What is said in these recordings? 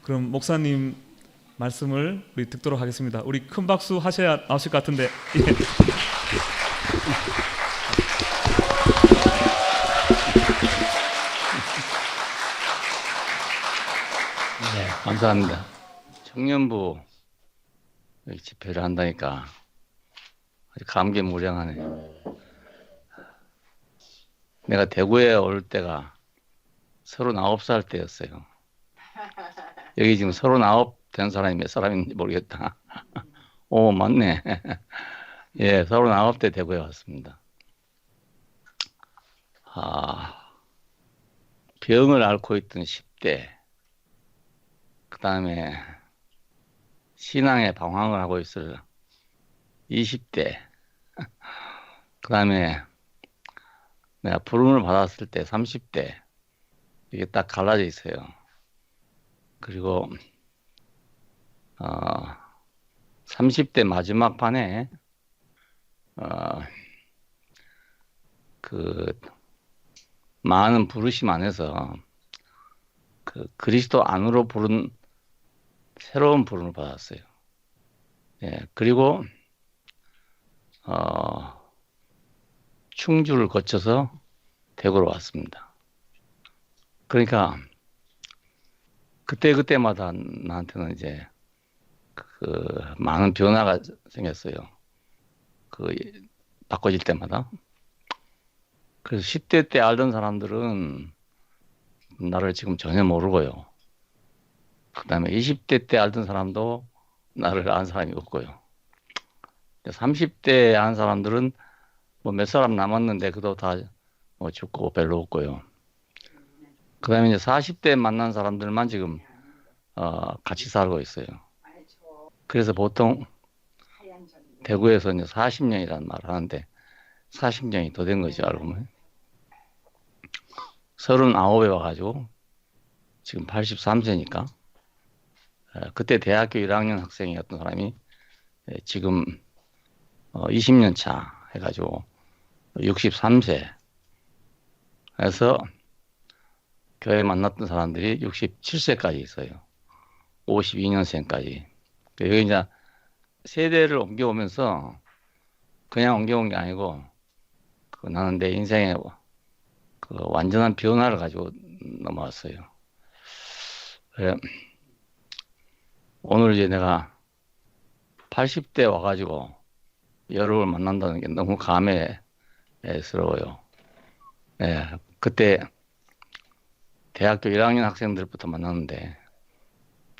그럼 목사님 말씀을 우리 듣도록 하겠습니다. 우리 큰 박수 하셔야 나오실 것 같은데. 예. 네, 감사합니다. 청년부 여기 집회를 한다니까 아주 감개무량하네. 내가 대구에 올 때가 39살 때였어요. 여기 지금 39 된 사람이 몇 사람인지 모르겠다. 오, 맞네. 예, 39대 대구에 왔습니다. 병을 앓고 있던 10대, 그 다음에 신앙에 방황을 하고 있을 20대, 그 다음에 내가 부름을 받았을 때 30대, 이게 딱 갈라져 있어요. 그리고 30대 마지막 반에 그 많은 부르심 안에서 그 그리스도 안으로 부른 새로운 부름을 받았어요. 예, 그리고 충주를 거쳐서 대구로 왔습니다. 그러니까 그때마다 나한테는 이제 그 많은 변화가 생겼어요. 그 바꿔질 때마다. 그래서 10대 때 알던 사람들은 나를 지금 전혀 모르고요. 그다음에 20대 때 알던 사람도 나를 안 사람이 없고요. 30대 안 사람들은 뭐 몇 사람 남았는데 그도 다 뭐 죽고 별로 없고요. 그다음에 이제 40대 만난 사람들만 지금 같이 살고 있어요. 그래서 보통 대구에서 이제 40년이라는 말을 하는데 40년이 더 된 거죠, 알고 보면. 39에 와가지고 지금 83세니까 그때 대학교 1학년 학생이었던 사람이 지금 20년 차 해가지고 63세 해서 교회 만났던 사람들이 67세까지 있어요. 52년생까지. 여기 이제 세대를 옮겨오면서 그냥 옮겨온 게 아니고 나는 내 인생에 그 완전한 변화를 가지고 넘어왔어요. 오늘 이제 내가 80대 와가지고 여러분을 만난다는 게 너무 감회스러워요. 예, 그때 대학교 1학년 학생들부터 만났는데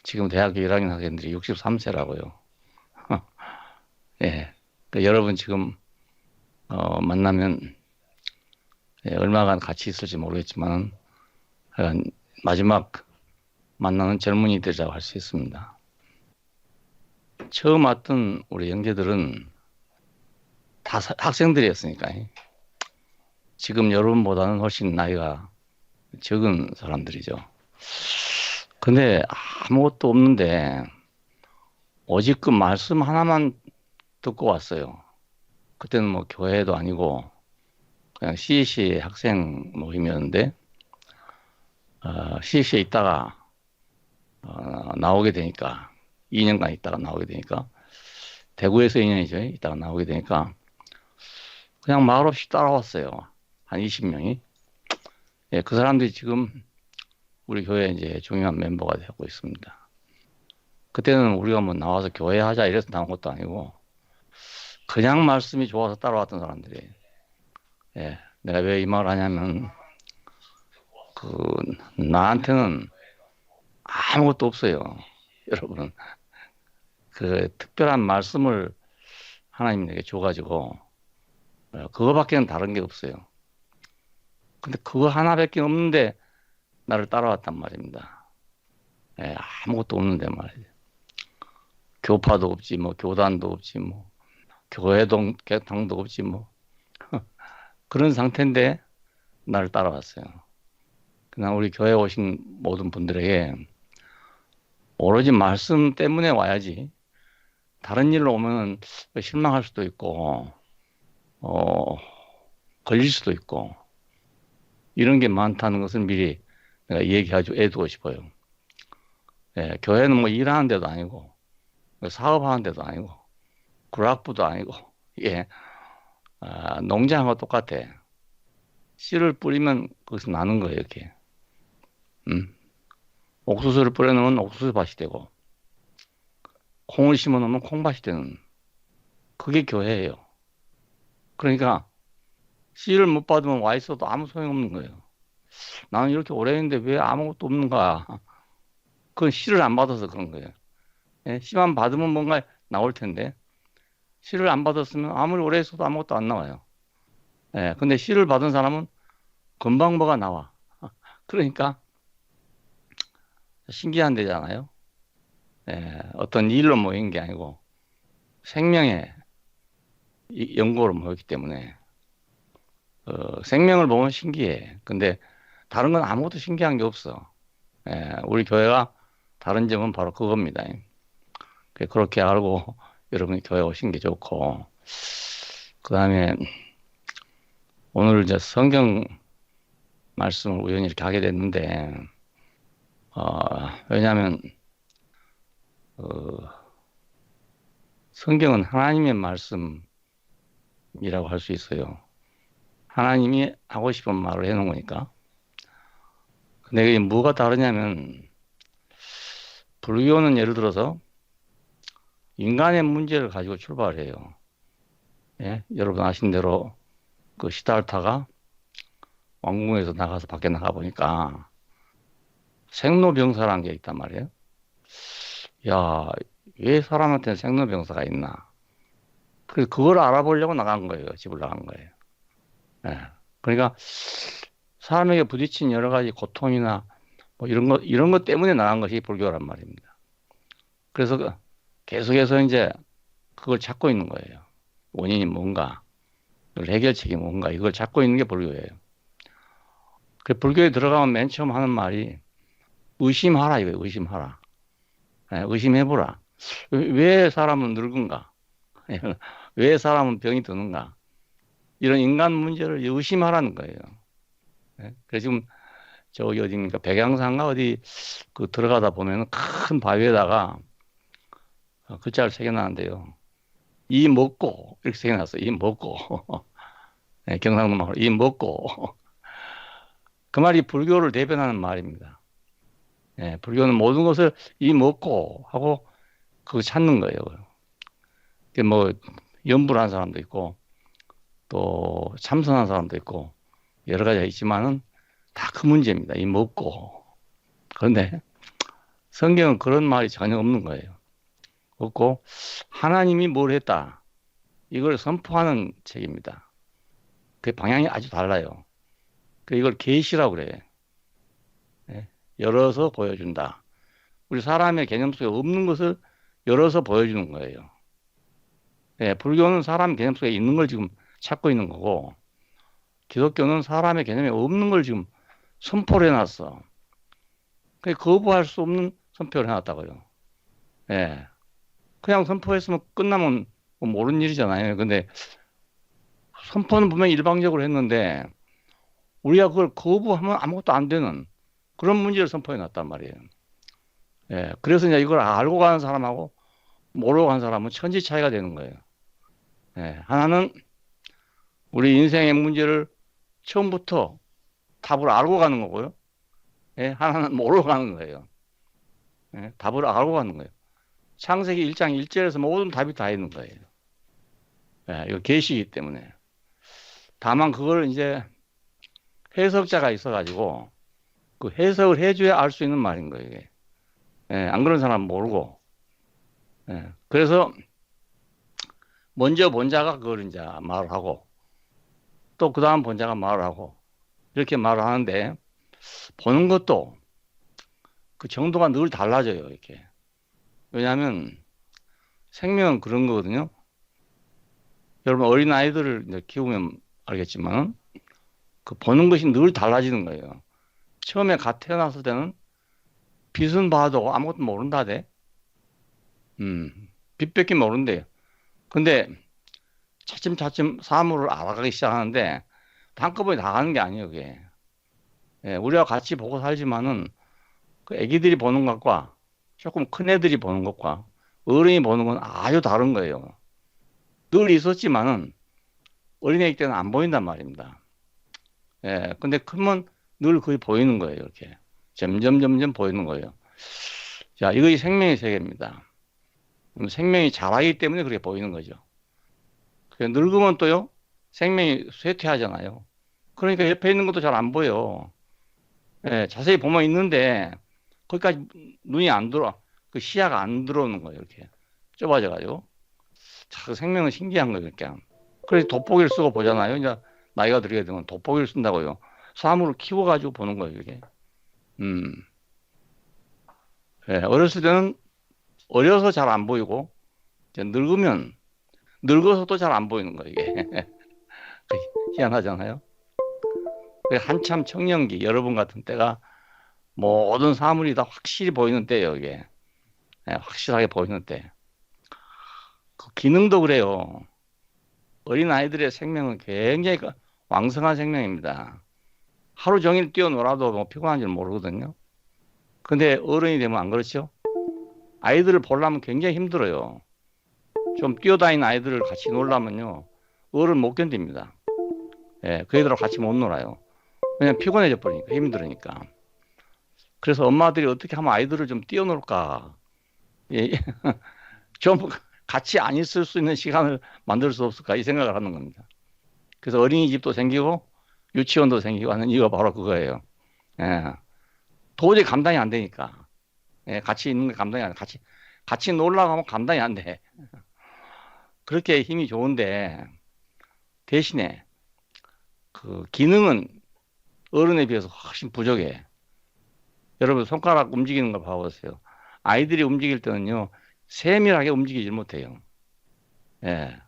지금 대학교 1학년 학생들이 63세라고요. 예, 그러니까 여러분 지금 만나면 얼마간 같이 있을지 모르겠지만 마지막 만나는 젊은이들이라고 할 수 있습니다. 처음 왔던 우리 형제들은 다 학생들이었으니까 지금 여러분보다는 훨씬 나이가 적은 사람들이죠. 근데 아무것도 없는데 오직 그 말씀 하나만 듣고 왔어요. 그때는 뭐 교회도 아니고 그냥 CEC 학생 모임이었는데 CEC에 있다가 나오게 되니까 2년간 있다가 나오게 되니까 대구에서 2년이죠. 있다가 나오게 되니까 그냥 말없이 따라왔어요. 한 20명이. 예, 그 사람들이 지금 우리 교회 이제 중요한 멤버가 되고 있습니다. 그때는 우리가 뭐 나와서 교회 하자 이래서 나온 것도 아니고 그냥 말씀이 좋아서 따라왔던 사람들이. 예, 내가 왜 이 말을 하냐면 그 나한테는 아무것도 없어요. 여러분은 그 특별한 말씀을 하나님이 내게 줘가지고 그거밖에는 다른 게 없어요. 근데 그거 하나밖에 없는데 나를 따라왔단 말입니다. 예, 아무것도 없는데 말이죠. 교파도 없지, 뭐 교단도 없지, 뭐 교회도 개당도 없지, 뭐 그런 상태인데 나를 따라왔어요. 그냥 우리 교회 오신 모든 분들에게 오로지 말씀 때문에 와야지. 다른 일로 오면 실망할 수도 있고, 걸릴 수도 있고, 이런 게 많다는 것을 미리 내가 얘기해주고 애두고 싶어요. 예, 교회는 뭐 일하는 데도 아니고, 사업하는 데도 아니고, 구락부도 아니고, 예, 농장하고 똑같아. 씨를 뿌리면 거기서 나는 거예요, 이렇게. 음. 옥수수를 뿌려놓으면 옥수수밭이 되고, 콩을 심어 놓으면 콩밭이 되는, 그게 교회예요. 그러니까, 씨를 못 받으면 와 있어도 아무 소용없는 거예요. 나는 이렇게 오래 했는데 왜 아무것도 없는가? 그건 씨를 안 받아서 그런 거예요. 예, 씨만 받으면 뭔가 나올 텐데, 씨를 안 받았으면 아무리 오래 했어도 아무것도 안 나와요. 예, 근데 씨를 받은 사람은 금방 뭐가 나와. 그러니까 신기한 데잖아요. 예, 어떤 일로 모인 게 아니고 생명의 연구로 모였기 때문에 생명을 보면 신기해. 근데 다른 건 아무것도 신기한 게 없어. 예, 우리 교회가 다른 점은 바로 그겁니다. 그렇게 알고 여러분이 교회 오신 게 좋고, 그 다음에 오늘 이제 성경 말씀을 우연히 이렇게 하게 됐는데, 왜냐하면 성경은 하나님의 말씀이라고 할 수 있어요. 하나님이 하고 싶은 말을 해놓은 거니까. 근데 이게 뭐가 다르냐면, 불교는 예를 들어서 인간의 문제를 가지고 출발해요. 예? 여러분 아신 대로 그 시달타가 왕궁에서 나가서 밖에 나가 보니까 생로병사라는 게 있단 말이에요. 야, 왜 사람한테는 생로병사가 있나? 그래서 그걸 알아보려고 나간 거예요. 집을 나간 거예요. 예. 그러니까 사람에게 부딪힌 여러 가지 고통이나 뭐 이런 것 때문에 나간 것이 불교란 말입니다. 그래서 계속해서 이제 그걸 찾고 있는 거예요. 원인이 뭔가, 해결책이 뭔가, 이걸 찾고 있는 게 불교예요. 그 불교에 들어가면 맨 처음 하는 말이 의심하라 이거예요. 의심하라. 예, 의심해보라. 왜 사람은 늙은가? 왜 사람은 병이 드는가? 이런 인간 문제를 의심하라는 거예요. 예? 그래서 지금 저기 어디입니까? 백양산가 어디 그 들어가다 보면 큰 바위에다가 글자를 새겨놨는데요. 이 먹고 이렇게 새겨놨어요. 이 먹고 네, 경상도 말로 이 먹고 그 말이 불교를 대변하는 말입니다. 네, 불교는 모든 것을 이 먹고 하고 그거 찾는 거예요. 뭐 염불한 사람도 있고 또 참선한 사람도 있고 여러 가지가 있지만은 다 그 문제입니다. 이 먹고. 그런데 성경은 그런 말이 전혀 없는 거예요. 없고 하나님이 뭘 했다. 이걸 선포하는 책입니다. 그 방향이 아주 달라요. 이걸 계시라고 그래. 예, 열어서 보여준다. 우리 사람의 개념 속에 없는 것을 열어서 보여주는 거예요. 예, 불교는 사람 개념 속에 있는 걸 지금 찾고 있는 거고, 기독교는 사람의 개념에 없는 걸 지금 선포를 해놨어. 거부할 수 없는 선포를 해놨다고요. 예. 그냥 선포했으면 끝나면 뭐 모르는 일이잖아요. 근데 선포는 분명히 일방적으로 했는데, 우리가 그걸 거부하면 아무것도 안 되는 그런 문제를 선포해 놨단 말이에요. 예. 그래서 이제 이걸 알고 가는 사람하고 모르고 가는 사람은 천지 차이가 되는 거예요. 예. 하나는 우리 인생의 문제를 처음부터 답을 알고 가는 거고요. 예. 하나는 모르고 가는 거예요. 예. 답을 알고 가는 거예요. 창세기 1장 1절에서 모든 답이 다 있는 거예요. 예. 이거 계시이기 때문에. 다만 그걸 이제 해석자가 있어가지고 그 해석을 해줘야 알 수 있는 말인 거예요. 이게. 예. 안 그런 사람은 모르고. 예. 그래서 먼저 본자가 그걸 이제 말을 하고 또 그 다음 본자가 말을 하고 이렇게 말을 하는데 보는 것도 그 정도가 늘 달라져요. 이렇게. 왜냐하면 생명은 그런 거거든요. 여러분 어린 아이들을 이제 키우면 알겠지만 그 보는 것이 늘 달라지는 거예요. 처음에 갓 태어났을 때는 빛은 봐도 아무것도 모른다대. 빛밖에 모른대요. 근데 차츰차츰 사물을 알아가기 시작하는데 한꺼번에 다 가는 게 아니에요, 그게. 예, 우리가 같이 보고 살지만은 그 애기들이 보는 것과 조금 큰 애들이 보는 것과 어른이 보는 건 아주 다른 거예요. 늘 있었지만은 어린애기 때는 안 보인단 말입니다. 예, 근데 크면 늘 거의 보이는 거예요. 이렇게 점점 보이는 거예요. 자, 이것이 생명의 세계입니다. 생명이 자라기 때문에 그렇게 보이는 거죠. 늙으면 또요, 생명이 쇠퇴하잖아요. 그러니까 옆에 있는 것도 잘 안 보여. 예, 자세히 보면 있는데 거기까지 눈이 안 들어, 그 시야가 안 들어오는 거예요. 이렇게 좁아져가지고. 자, 그 생명은 신기한 거예요. 이렇게. 그래서 돋보기를 쓰고 보잖아요. 이제 나이가 들게 되면 돋보기를 쓴다고요. 사물을 키워가지고 보는 거예요. 이게. 음. 예, 어렸을 때는 어려서 잘 안 보이고 이제 늙으면 늙어서도 잘 안 보이는 거예요. 이게. 희한하잖아요. 한참 청년기 여러분 같은 때가 모든 사물이 다 확실히 보이는 때예요. 이게. 예, 확실하게 보이는 때. 그 기능도 그래요. 어린 아이들의 생명은 굉장히 왕성한 생명입니다. 하루 종일 뛰어놀아도 뭐 피곤한 줄 모르거든요. 근데 어른이 되면 안 그렇죠? 아이들을 보려면 굉장히 힘들어요. 좀 뛰어다니는 아이들을 같이 놀려면요. 어른 못 견딥니다. 예, 그 애들하고 같이 못 놀아요. 왜냐면 피곤해져 버리니까, 힘들으니까. 그래서 엄마들이 어떻게 하면 아이들을 좀 뛰어놀까? 예, 좀 같이 안 있을 수 있는 시간을 만들 수 없을까? 이 생각을 하는 겁니다. 그래서 어린이집도 생기고 유치원도 생기고 하는 이유가 바로 그거예요. 예, 도저히 감당이 안 되니까. 예, 같이 있는 게 감당이 안 돼. 같이 놀라고 하면 감당이 안 돼. 그렇게 힘이 좋은데 대신에 그 기능은 어른에 비해서 훨씬 부족해. 여러분 손가락 움직이는 거 봐보세요. 아이들이 움직일 때는요, 세밀하게 움직이질 못해요. 예.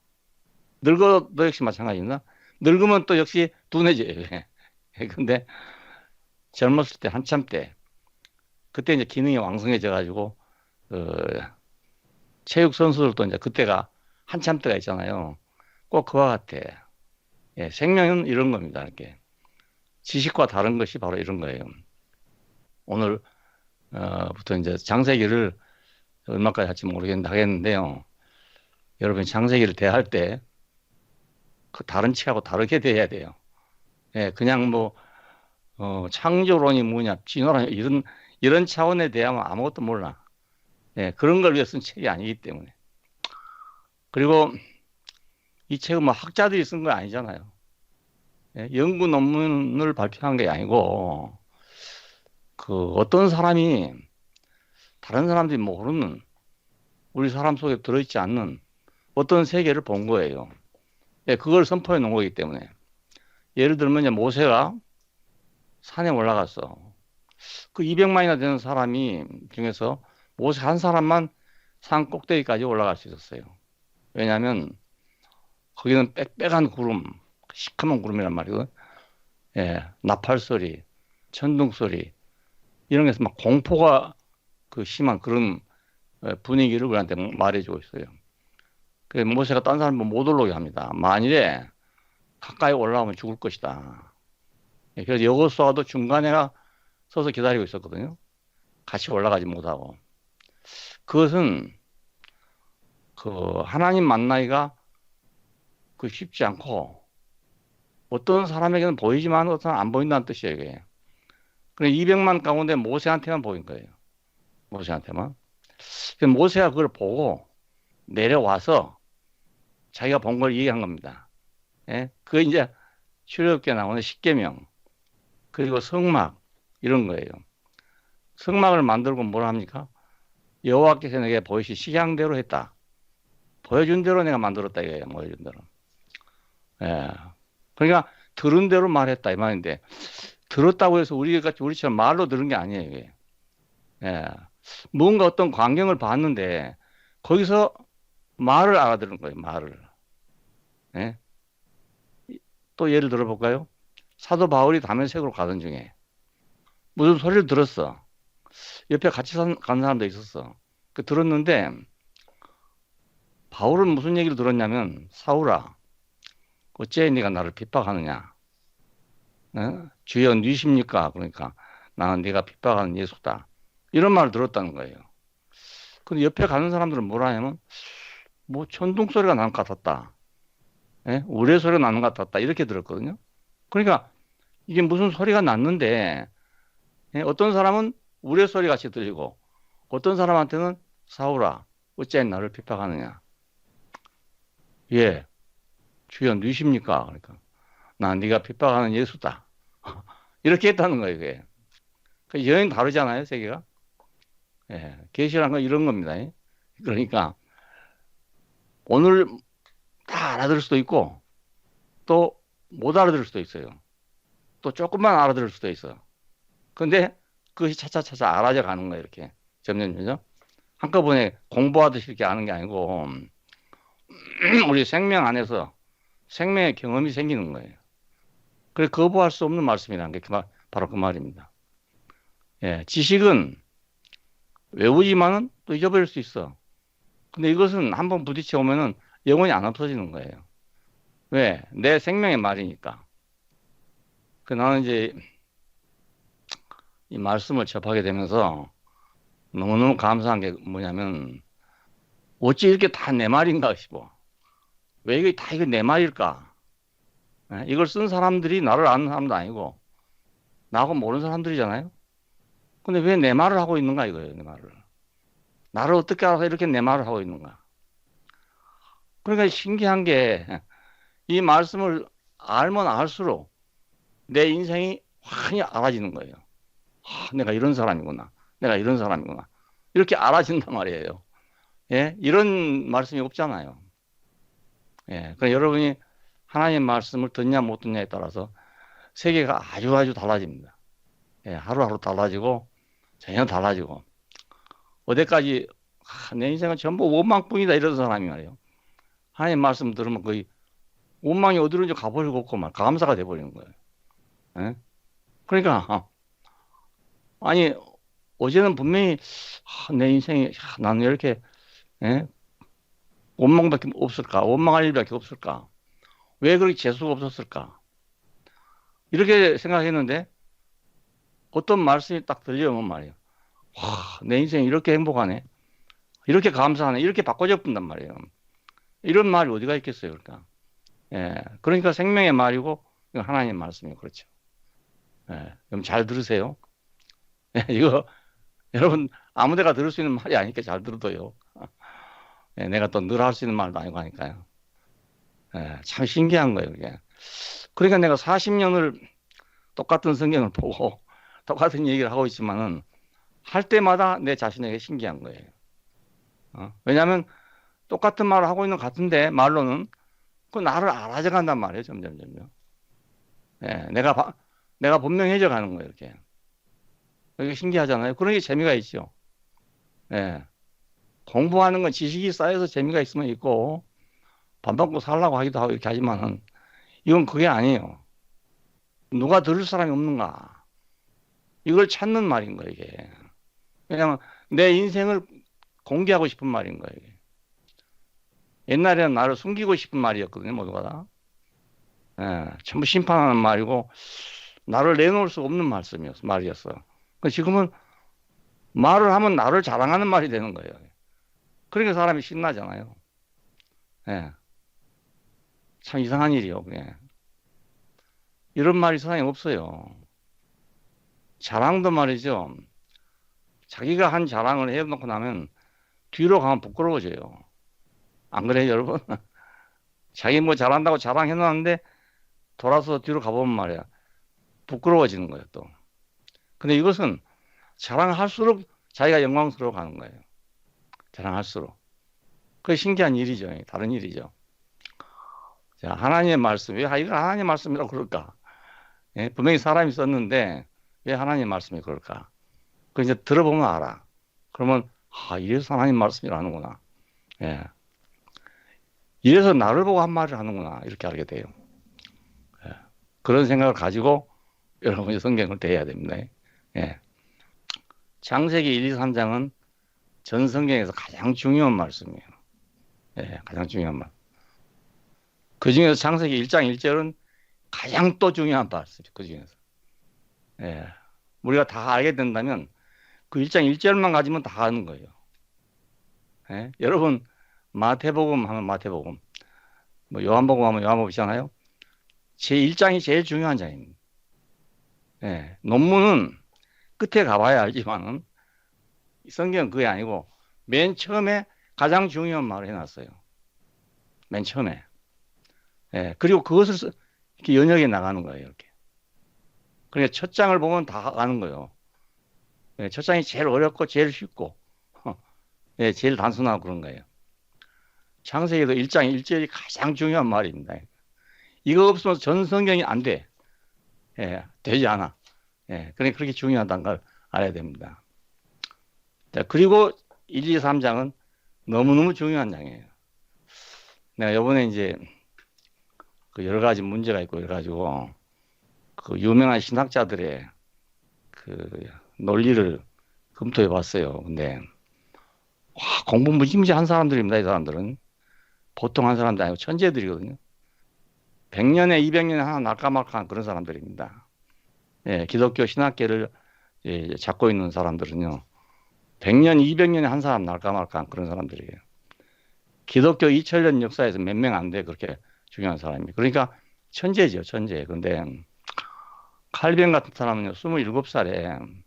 늙어도 역시 마찬가지입니다. 늙으면 또 역시 둔해져요. 예. 근데 젊었을 때, 한참 때, 그때 이제 기능이 왕성해져 가지고, 체육 선수들도 이제 그때가 한참 때가 있잖아요. 꼭 그와 같아. 예, 생명은 이런 겁니다. 이렇게. 지식과 다른 것이 바로 이런 거예요. 오늘, 부터 이제 장세기를 얼마까지 할지 모르겠는데 하겠는데요. 여러분 장세기를 대할 때 그 다른 책하고 다르게 대해야 돼요. 예, 그냥 뭐 창조론이 뭐냐, 진화론 이런 차원에 대하면 아무것도 몰라. 예, 그런 걸 위해 쓴 책이 아니기 때문에. 그리고 이 책은 뭐 학자들이 쓴 거 아니잖아요. 예, 연구 논문을 발표한 게 아니고 그 어떤 사람이 다른 사람들이 모르는 우리 사람 속에 들어있지 않는 어떤 세계를 본 거예요. 예, 그걸 선포해 놓은 거기 때문에. 예를 들면 이제 모세가 산에 올라갔어. 그 200만이나 되는 사람이 중에서 모세 한 사람만 산 꼭대기까지 올라갈 수 있었어요. 왜냐하면 거기는 빽빽한 구름, 시커먼 구름이란 말이거든. 예, 나팔 소리, 천둥 소리 이런 게서 막 공포가 그 심한 그런 분위기를 우리한테 말해주고 있어요. 그래서 모세가 딴 사람 못 올라오게 합니다. 만일에 가까이 올라오면 죽을 것이다. 예, 그래서 여호수아도 중간에가 서서 기다리고 있었거든요. 같이 올라가지 못하고. 그것은 그 하나님 만나기가 그 쉽지 않고 어떤 사람에게는 보이지만 어떤 사람은 안 보인다는 뜻이에요. 이게. 그래 200만 가운데 모세한테만 보인 거예요. 모세한테만. 그래서 모세가 그걸 보고 내려와서 자기가 본 걸 얘기한 겁니다. 예? 그게 이제 출애굽기에 나오는 십계명 그리고 성막 이런 거예요. 성막을 만들고 뭘 합니까? 여호와께서 내게 보이신 식양대로 했다. 보여준 대로 내가 만들었다 이거예요. 보여준 대로. 예. 그러니까 들은 대로 말했다 이 말인데 들었다고 해서 우리처럼 말로 들은 게 아니에요. 이게. 예. 뭔가 어떤 광경을 봤는데 거기서 말을 알아들은 거예요. 말을. 예? 또 예를 들어볼까요? 사도 바울이 다메섹으로 가던 중에 무슨 소리를 들었어. 옆에 같이 간 사람도 있었어. 그 들었는데 바울은 무슨 얘기를 들었냐면 사울아 어째 네가 나를 핍박하느냐? 주여 누이십니까? 그러니까 나는 네가 핍박하는 예수다. 이런 말을 들었다는 거예요. 근데 옆에 가는 사람들은 뭐라 하냐면 뭐 천둥 소리가 나는 것 같았다. 예? 우레 소리가 나는 것 같았다. 이렇게 들었거든요. 그러니까 이게 무슨 소리가 났는데 예? 어떤 사람은 우레 소리 같이 들리고 어떤 사람한테는 사울아 어찌하여 나를 핍박하느냐. 예, 주여 누구십니까? 그러니까 나 네가 핍박하는 예수다. 이렇게 했다는 거예요. 이게. 그 여행 다르잖아요, 세계가. 예, 계시라는 건 이런 겁니다. 예. 그러니까 오늘 다 알아들을 수도 있고 또 못 알아들을 수도 있어요. 또 조금만 알아들을 수도 있어요. 근데 그것이 차차차차 알아져 가는 거예요, 이렇게. 점점점. 한꺼번에 공부하듯이 이렇게 아는 게 아니고 우리 생명 안에서 생명의 경험이 생기는 거예요. 그래 거부할 수 없는 말씀이라는 게 바로 그 말입니다. 예, 지식은 외우지만은 또 잊어버릴 수 있어. 근데 이것은 한번 부딪혀 오면은 영원히 안 없어지는 거예요. 왜? 내 생명의 말이니까. 그 나는 이제 이 말씀을 접하게 되면서 너무너무 감사한 게 뭐냐면 어찌 이렇게 다 내 말인가 싶어. 왜 이게 다 이거 내 말일까? 예? 이걸 쓴 사람들이 나를 아는 사람도 아니고 나하고 모르는 사람들이잖아요. 근데 왜 내 말을 하고 있는가 이거예요, 내 말을. 나를 어떻게 알아서 이렇게 내 말을 하고 있는가. 그러니까 신기한 게 이 말씀을 알면 알수록 내 인생이 환히 알아지는 거예요. 아, 내가 이런 사람이구나. 내가 이런 사람이구나. 이렇게 알아진단 말이에요. 예? 이런 말씀이 없잖아요. 예. 그러니까 여러분이 하나님 말씀을 듣냐 못 듣냐에 따라서 세계가 아주 아주 달라집니다. 예. 하루하루 달라지고 전혀 달라지고 어디까지 내 인생은 전부 원망뿐이다 이런 사람이 말이에요. 하나님 말씀 들으면 거의 원망이 어디로든지 가버리고 없고만 감사가 돼버리는 거예요. 예? 그러니까 아니 어제는 분명히 내 인생이 나는 이렇게 예? 원망밖에 없을까? 원망할 일밖에 없을까? 왜 그렇게 재수가 없었을까? 이렇게 생각했는데 어떤 말씀이 딱 들려오면 말이에요. 와, 내 인생이 이렇게 행복하네. 이렇게 감사하네. 이렇게 바꿔져 본단 말이에요. 이런 말이 어디가 있겠어요, 그러니까. 예. 그러니까 생명의 말이고 하나님의 말씀이에요. 그렇죠. 예. 그럼 잘 들으세요. 예, 이거 여러분 아무 데가 들을 수 있는 말이 아니니까 잘 들어도요. 예, 내가 또 늘 할 수 있는 말도 아니고 하니까요. 예, 참 신기한 거예요, 이게. 그러니까 내가 40년을 똑같은 성경을 보고 똑같은 얘기를 하고 있지만은 할 때마다 내 자신에게 신기한 거예요. 왜냐하면 똑같은 말을 하고 있는 것 같은데 말로는 그 나를 알아져 간단 말이에요, 점점. 예, 내가 분명해져 가는 거예요, 이렇게. 이게 신기하잖아요. 그런 게 재미가 있죠. 예. 공부하는 건 지식이 쌓여서 재미가 있으면 있고 밥 먹고 살라고 하기도 하고 이렇게 하지만은 이건 그게 아니에요. 누가 들을 사람이 없는가? 이걸 찾는 말인 거예요, 이게. 왜냐면 내 인생을 공개하고 싶은 말인 거예요, 이게. 옛날에는 나를 숨기고 싶은 말이었거든요, 모두가 다. 예, 전부 심판하는 말이고 나를 내놓을 수 없는 말이었어요. 지금은 말을 하면 나를 자랑하는 말이 되는 거예요. 그러니까 사람이 신나잖아요. 예. 참 이상한 일이요, 그게. 이런 말이 세상에 없어요. 자랑도 말이죠. 자기가 한 자랑을 해놓고 나면 뒤로 가면 부끄러워져요. 안 그래요, 여러분? 자기 뭐 잘한다고 자랑해놨는데 돌아서 뒤로 가보면 말이야. 부끄러워지는 거예요, 또. 근데 이것은 자랑할수록 자기가 영광스러워 가는 거예요. 자랑할수록. 그게 신기한 일이죠. 다른 일이죠. 자, 하나님의 말씀. 왜 이걸 하나님의 말씀이라고 그럴까? 예, 분명히 사람이 썼는데 왜 하나님의 말씀이 그럴까? 그 이제 들어보면 알아. 그러면 이래서 하나님 말씀이라는구나. 예. 이래서 나를 보고 한 말을 하는구나. 이렇게 알게 돼요. 예. 그런 생각을 가지고 여러분이 성경을 대해야 됩니다. 예. 창세기 1, 2, 3장은 전 성경에서 가장 중요한 말씀이에요. 예, 가장 중요한 말. 그 중에서 창세기 1장 1절은 가장 또 중요한 말씀이죠. 그 중에서. 예. 우리가 다 알게 된다면 그 1장 1절만 가지면 다 아는 거예요. 예? 여러분 마태복음 하면 마태복음, 뭐 요한복음 하면 요한복음이잖아요. 제 1장이 제일 중요한 장입니다. 예. 논문은 끝에 가봐야 알지만은 성경은 그게 아니고 맨 처음에 가장 중요한 말을 해놨어요. 맨 처음에. 예. 그리고 그것을 이렇게 연역해 나가는 거예요. 이렇게. 그러니까 첫 장을 보면 다 가는 거예요. 예. 첫 장이 제일 어렵고 제일 쉽고 예. 제일 단순하고 그런 거예요. 창세기도 1장 1절이 가장 중요한 말입니다. 이거 없으면 전 성경이 안 돼. 예. 되지 않아. 예. 그러니까 그렇게 중요하다는 걸 알아야 됩니다. 자, 그리고 1, 2, 3장은 너무너무 중요한 장이에요. 내가 이번에 이제 그 여러 가지 문제가 있고 이래가지고 그 유명한 신학자들의 그 논리를 검토해 봤어요. 근데 와, 공부 무지무지한 사람들입니다. 이 사람들은 보통 한 사람도 아니고 천재들이거든요. 100년에 200년에 하나 날까 말까 한 그런 사람들입니다. 예, 기독교 신학계를 예, 잡고 있는 사람들은요. 100년, 200년에 한 사람 날까 말까 한 그런 사람들이에요. 기독교 2000년 역사에서 몇 명 안 돼 그렇게 중요한 사람이. 그러니까 천재죠, 천재. 근데 칼빈 같은 사람은요, 27살에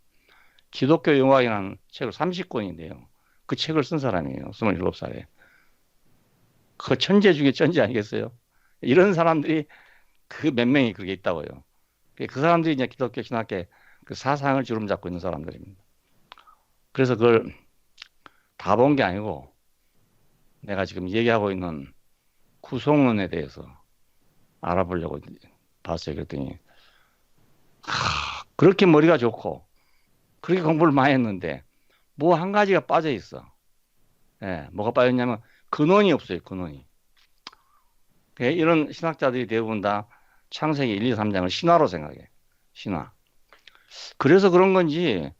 기독교 영화이라는 책을 30권인데요. 그 책을 쓴 사람이에요, 27살에. 그 천재 중에 천재 아니겠어요? 이런 사람들이 그 몇 명이 그렇게 있다고요. 그 사람들이 이제 기독교 신학계 그 사상을 주름 잡고 있는 사람들입니다. 그래서 그걸 다 본 게 아니고 내가 지금 얘기하고 있는 구속론에 대해서 알아보려고 봤어요. 그랬더니 그렇게 머리가 좋고 그렇게 공부를 많이 했는데 뭐 한 가지가 빠져 있어. 예, 뭐가 빠졌냐면 근원이 없어요. 근원이. 예, 이런 신학자들이 대부분 다 창세기 1, 2, 3장을 신화로 생각해. 신화. 그래서 그런 건지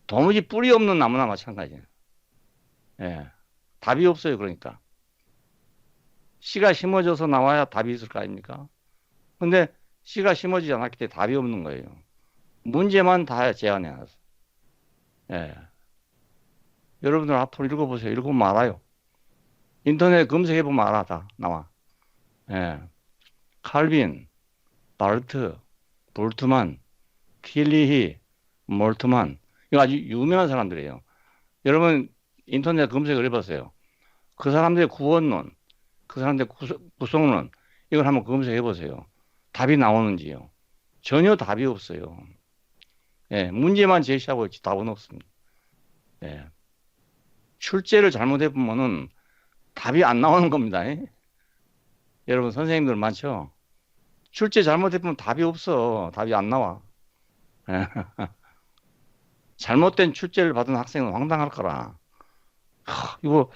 도무지 뿌리 없는 나무나 마찬가지예요. 예, 답이 없어요. 그러니까. 씨가 심어져서 나와야 답이 있을 거 아닙니까? 근데 씨가 심어지지 않았기 때문에 답이 없는 거예요. 문제만 다 제안해 놨어요. 예. 여러분들 앞으로 읽어보세요. 읽으면 알아요. 인터넷 검색해보면 알아. 다 나와. 예. 칼빈, 바르트, 볼트만, 킬리히, 몰트만. 이거 아주 유명한 사람들이에요. 여러분 인터넷 검색을 해보세요. 그 사람들의 구원론, 그 사람들의 구속론, 이걸 한번 검색해보세요. 답이 나오는지요. 전혀 답이 없어요. 예. 문제만 제시하고 있지 답은 없습니다. 예. 출제를 잘못해보면은 답이 안 나오는 겁니다. 여러분 선생님들 많죠? 출제 잘못해보면 답이 없어. 답이 안 나와. 예. 잘못된 출제를 받은 학생은 황당할 거라. 이거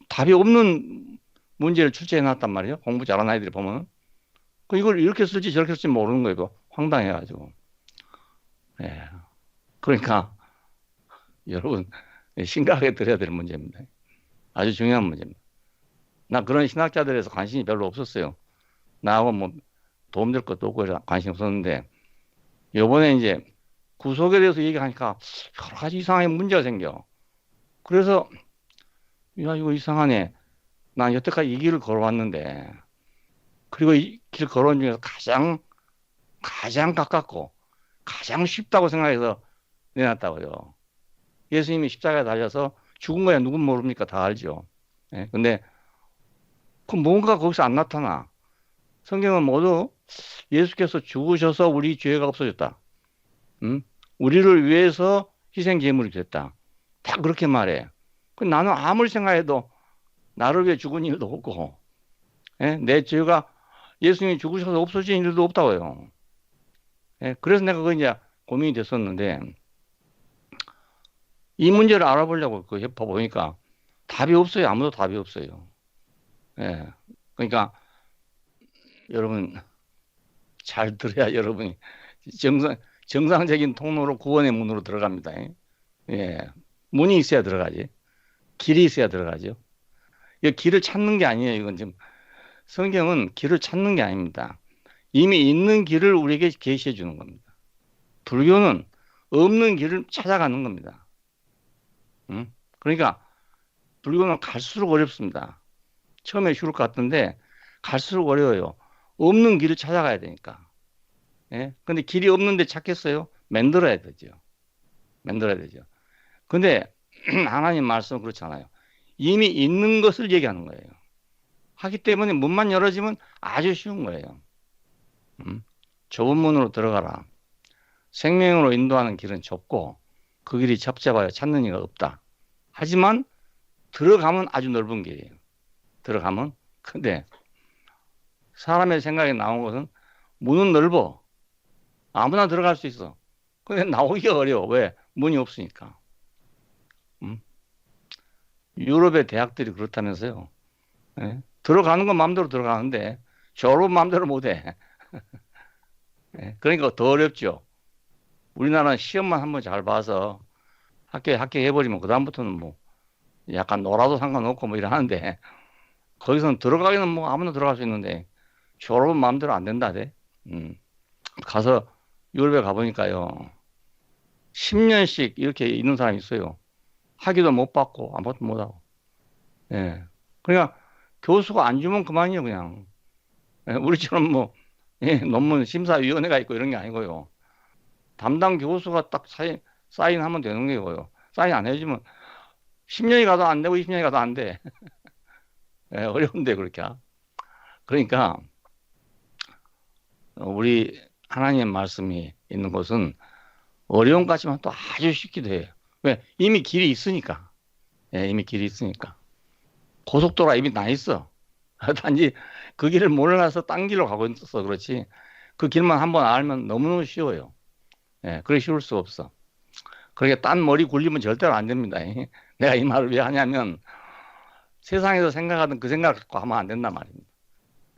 답이 없는 문제를 출제해 놨단 말이에요. 공부 잘하는 아이들이 보면. 이걸 이렇게 쓸지 저렇게 쓸지 모르는 거예요. 이거 황당해가지고. 예. 그러니까 여러분 심각하게 들어야 될 문제입니다. 아주 중요한 문제입니다. 나 그런 신학자들에서 관심이 별로 없었어요. 나하고 뭐 도움될 것도 없고 관심 없었는데 요번에 이제 구속에 대해서 얘기하니까 여러 가지 이상하게 문제가 생겨. 그래서 야 이거 이상하네. 난 여태까지 이 길을 걸어왔는데 그리고 이 길 걸어온 중에서 가장 가깝고 가장 쉽다고 생각해서 내놨다고요. 예수님이 십자가에 달려서 죽은 거야 누군 모릅니까? 다 알죠. 예? 근데 그 뭔가 거기서 안 나타나. 성경은 모두 예수께서 죽으셔서 우리 죄가 없어졌다. 응? 우리를 위해서 희생 제물이 됐다. 다 그렇게 말해. 나는 아무리 생각해도 나를 위해 죽은 일도 없고, 예? 내 죄가 예수님이 죽으셔서 없어진 일도 없다고요. 예? 그래서 내가 그 이제 고민이 됐었는데 이 문제를 알아보려고 그 해봐 보니까 답이 없어요. 아무도 답이 없어요. 예. 그러니까 여러분 잘 들어야 여러분이 정상적인 통로로 구원의 문으로 들어갑니다. 예. 문이 있어야 들어가지. 길이 있어야 들어가죠. 이 길을 찾는 게 아니에요. 이건 지금 성경은 길을 찾는 게 아닙니다. 이미 있는 길을 우리에게 계시해 주는 겁니다. 불교는 없는 길을 찾아가는 겁니다. 응? 그러니까 불교는 갈수록 어렵습니다. 처음에 쉬울 것 같은데 갈수록 어려워요. 없는 길을 찾아가야 되니까. 예? 근데 길이 없는데 찾겠어요? 만들어야 되죠. 만들어야 되죠. 근데 하나님 말씀은 그렇잖아요. 이미 있는 것을 얘기하는 거예요. 하기 때문에 문만 열어지면 아주 쉬운 거예요. 좁은 문으로 들어가라. 생명으로 인도하는 길은 좁고 그 길이 첩잡하여 찾는 이가 없다. 하지만 들어가면 아주 넓은 길이에요. 들어가면. 근데 사람의 생각에 나온 것은 문은 넓어. 아무나 들어갈 수 있어. 근데 나오기가 어려워. 왜? 문이 없으니까. 음? 유럽의 대학들이 그렇다면서요. 예? 들어가는 건 마음대로 들어가는데 졸업 마음대로 못해. 예? 그러니까 더 어렵죠. 우리나라는 시험만 한번 잘 봐서 학교에 합격해버리면 그다음부터는 뭐 약간 놀아도 상관없고 뭐 이러는데 거기서는 들어가기는 뭐 아무나 들어갈 수 있는데 졸업은 마음대로 안 된다대. 가서 유럽에 가보니까요. 10년씩 이렇게 있는 사람이 있어요. 학위도 못 받고 아무것도 못 하고. 예. 그러니까 교수가 안 주면 그만이에요, 그냥. 예, 우리처럼 뭐 예, 논문 심사위원회가 있고 이런 게 아니고요. 담당 교수가 딱 사인하면 되는 거고요. 사인 안 해주면 10년이 가도 안 되고 20년이 가도 안 돼. 예, 어려운데 그렇게. 그러니까 우리 하나님의 말씀이 있는 곳은 어려운 것 같지만 또 아주 쉽기도 해요. 왜? 이미 길이 있으니까. 예, 이미 길이 있으니까. 고속도로가 이미 나 있어. 단지 그 길을 몰라서 딴 길로 가고 있어서 그렇지. 그 길만 한번 알면 너무너무 쉬워요. 예, 그렇게 쉬울 수 없어. 그렇게 딴 머리 굴리면 절대로 안 됩니다. 내가 이 말을 왜 하냐면 세상에서 생각하던 그 생각을 갖고 하면 안 된단 말입니다.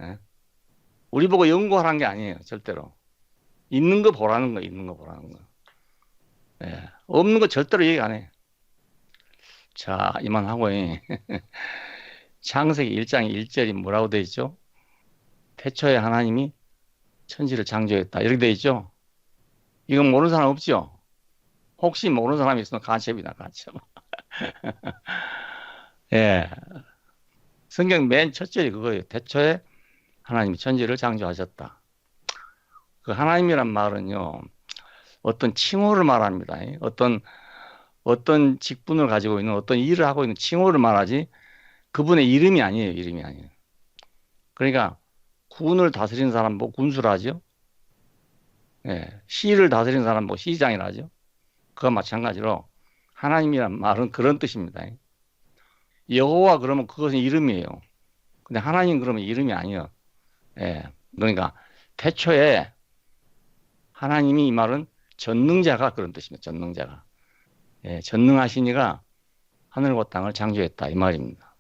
예? 우리 보고 연구하라는 게 아니에요. 절대로. 있는 거 보라는 거, 있는 거 보라는 거. 예. 없는 거 절대로 얘기 안 해. 자, 이만하고, 창세기 1장 1절이 뭐라고 되어 있죠? 태초에 하나님이 천지를 창조했다. 이렇게 되어 있죠? 이건 모르는 사람 없죠? 혹시 모르는 사람이 있으면 간첩이다, 간첩. 예. 성경 맨 첫 절이 그거예요. 태초에 하나님이 천지를 창조하셨다. 그 하나님이란 말은요, 어떤 칭호를 말합니다. 어떤 직분을 가지고 있는 어떤 일을 하고 있는 칭호를 말하지 그분의 이름이 아니에요. 이름이 아니에요. 그러니까 군을 다스리는 사람 뭐 군수라 하죠. 예, 시를 다스리는 사람 뭐 시장이라 하죠. 그와 마찬가지로 하나님이란 말은 그런 뜻입니다. 여호와 그러면 그것은 이름이에요. 근데 하나님 그러면 이름이 아니에요. 예, 그러니까 태초에 하나님이 이 말은 전능자가 그런 뜻입니다. 전능자가. 예, 전능하신 이가 하늘과 땅을 창조했다 이 말입니다.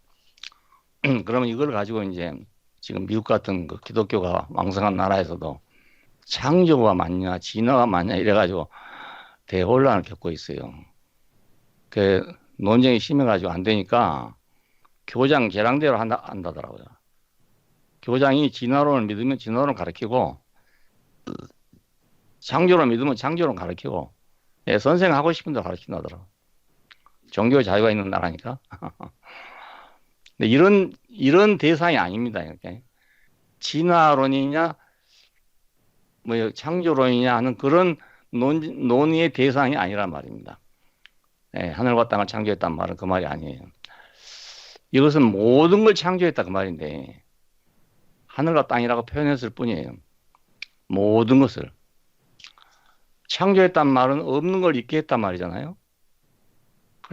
그러면 이걸 가지고 이제 지금 미국 같은 그 기독교가 왕성한 나라에서도 창조가 맞냐 진화가 맞냐 이래가지고 대혼란을 겪고 있어요. 그 논쟁이 심해가지고 안 되니까 교장 계량대로 한다더라고요. 교장이 진화론을 믿으면 진화론을 가르치고 창조론을 믿으면 창조론 가르치고 예, 선생 하고 싶은 대로 가르친다더라고요. 종교 자유가 있는 나라니까. 근데 이런 대상이 아닙니다. 이렇게. 진화론이냐, 뭐 창조론이냐 하는 그런 논의의 대상이 아니란 말입니다. 예, 하늘과 땅을 창조했단 말은 그 말이 아니에요. 이것은 모든 걸 창조했다 그 말인데 하늘과 땅이라고 표현했을 뿐이에요. 모든 것을. 창조했단 말은 없는 걸 있게 했단 말이잖아요.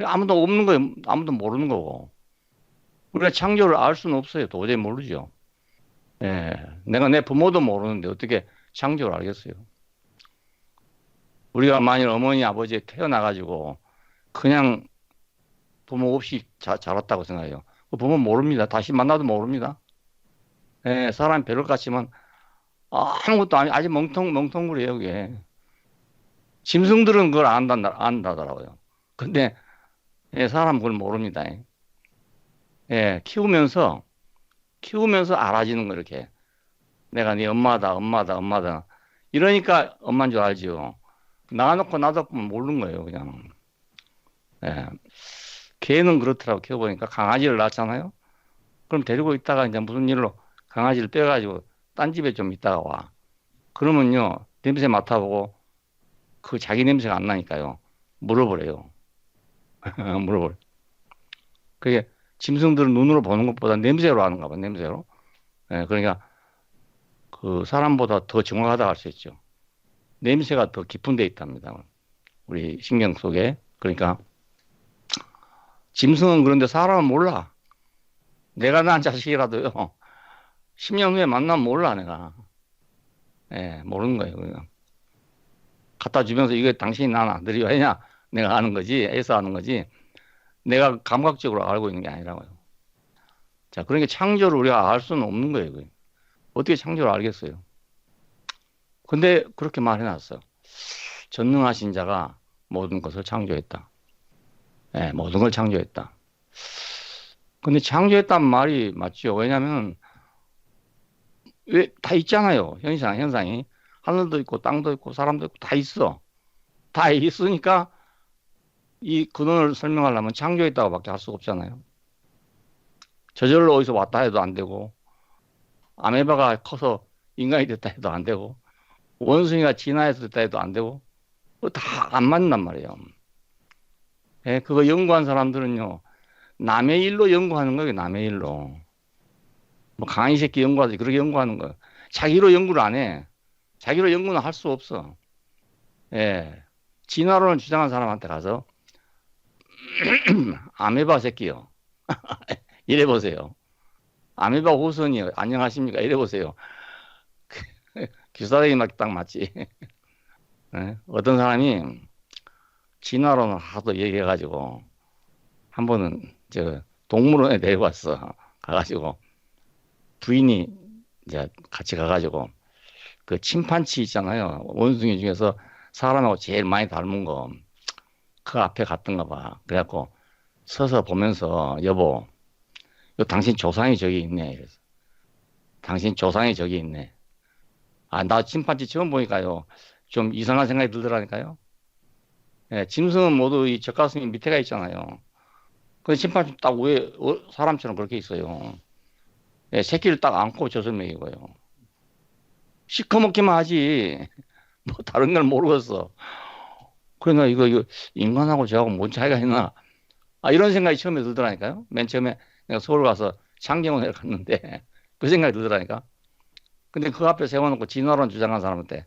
아무도 없는 거 아무도 모르는 거고. 우리가 창조를 알 수는 없어요. 도저히 모르죠. 예, 내가 내 부모도 모르는데 어떻게 창조를 알겠어요? 우리가 만일 어머니 아버지에 태어나가지고 그냥 부모 없이 자랐다고 생각해요. 그 부모 모릅니다. 다시 만나도 모릅니다. 예, 사람 별것 같지만 아무것도 아직 멍텅구리예요, 그게. 짐승들은 그걸 안다더라고요. 근데 예, 사람 그걸 모릅니다. 예, 키우면서 알아지는 거 이렇게. 내가 네 엄마다. 이러니까 엄마인 줄 알지요. 낳아놓고 놔둬보면 모르는 거예요, 그냥. 예. 개는 그렇더라고. 키워보니까 강아지를 낳잖아요. 그럼 데리고 있다가 이제 무슨 일로 강아지를 빼가지고 딴 집에 좀 있다가 와. 그러면요, 냄새 맡아보고 그 자기 냄새가 안 나니까요. 물어보래요. 물어보래. 그게 짐승들은 눈으로 보는 것보다 냄새로 하는가 봐, 냄새로. 예, 그러니까 그 사람보다 더 정확하다 할 수 있죠. 냄새가 더 깊은 데 있답니다. 우리 신경 속에. 그러니까 짐승은 그런데 사람은 몰라. 내가 낳은 자식이라도요. 10년 후에 만나면 몰라, 내가. 예, 모르는 거예요. 그냥. 갖다 주면서 이거 당신이 낳은 아들이 왜냐? 내가 아는 거지. 애써 아는 거지. 내가 감각적으로 알고 있는 게 아니라고요. 자, 그러니까 창조를 우리가 알 수는 없는 거예요. 그게. 어떻게 창조를 알겠어요? 근데 그렇게 말해놨어. 전능하신 자가 모든 것을 창조했다. 예, 모든 걸 창조했다. 근데 창조했다는 말이 맞죠. 왜냐면, 왜, 다 있잖아요. 현상이. 하늘도 있고, 땅도 있고, 사람도 있고, 다 있어. 다 있으니까, 이 근원을 설명하려면 창조했다고 밖에 할 수가 없잖아요. 저절로 어디서 왔다 해도 안 되고, 아메바가 커서 인간이 됐다 해도 안 되고, 원숭이가 진화해서 됐다 해도 안 되고, 다 안 맞는단 말이에요. 예, 그거 연구한 사람들은요, 남의 일로 연구하는 거예요, 남의 일로. 뭐, 강의 새끼 연구하지, 그렇게 연구하는 거예요. 자기로 연구를 안 해. 자기로 연구는 할 수 없어. 예. 진화론을 주장한 사람한테 가서, 아메바 새끼요. 이래 보세요. 아메바 호선이요. 안녕하십니까? 이래 보세요. 귀사대기 딱 맞지. 예? 어떤 사람이 진화론을 하도 얘기해가지고, 한 번은, 동물원에 데려갔어. 가가지고, 부인이 이제 같이 가가지고, 그 침판치 있잖아요. 원숭이 중에서 사람하고 제일 많이 닮은 거, 그 앞에 갔던가 봐. 그래갖고, 서서 보면서, 여보, 당신 조상이 저기 있네. 이래서. 당신 조상이 저기 있네. 아, 나 침판지 처음 보니까요. 좀 이상한 생각이 들더라니까요. 예, 짐승은 모두 이 젖가슴이 밑에가 있잖아요. 근데 침판지 딱 위에 사람처럼 그렇게 있어요. 예, 새끼를 딱 안고 젖을 먹이고요. 시커멓기만 하지. 뭐 다른 걸 모르겠어. 그러니까 이거 인간하고 저하고 뭔 차이가 있나. 아, 이런 생각이 처음에 들더라니까요. 맨 처음에 내가 서울 가서 창경원에 갔는데 그 생각이 들더라니까. 근데 그 앞에 세워놓고 진화론 주장한 사람한테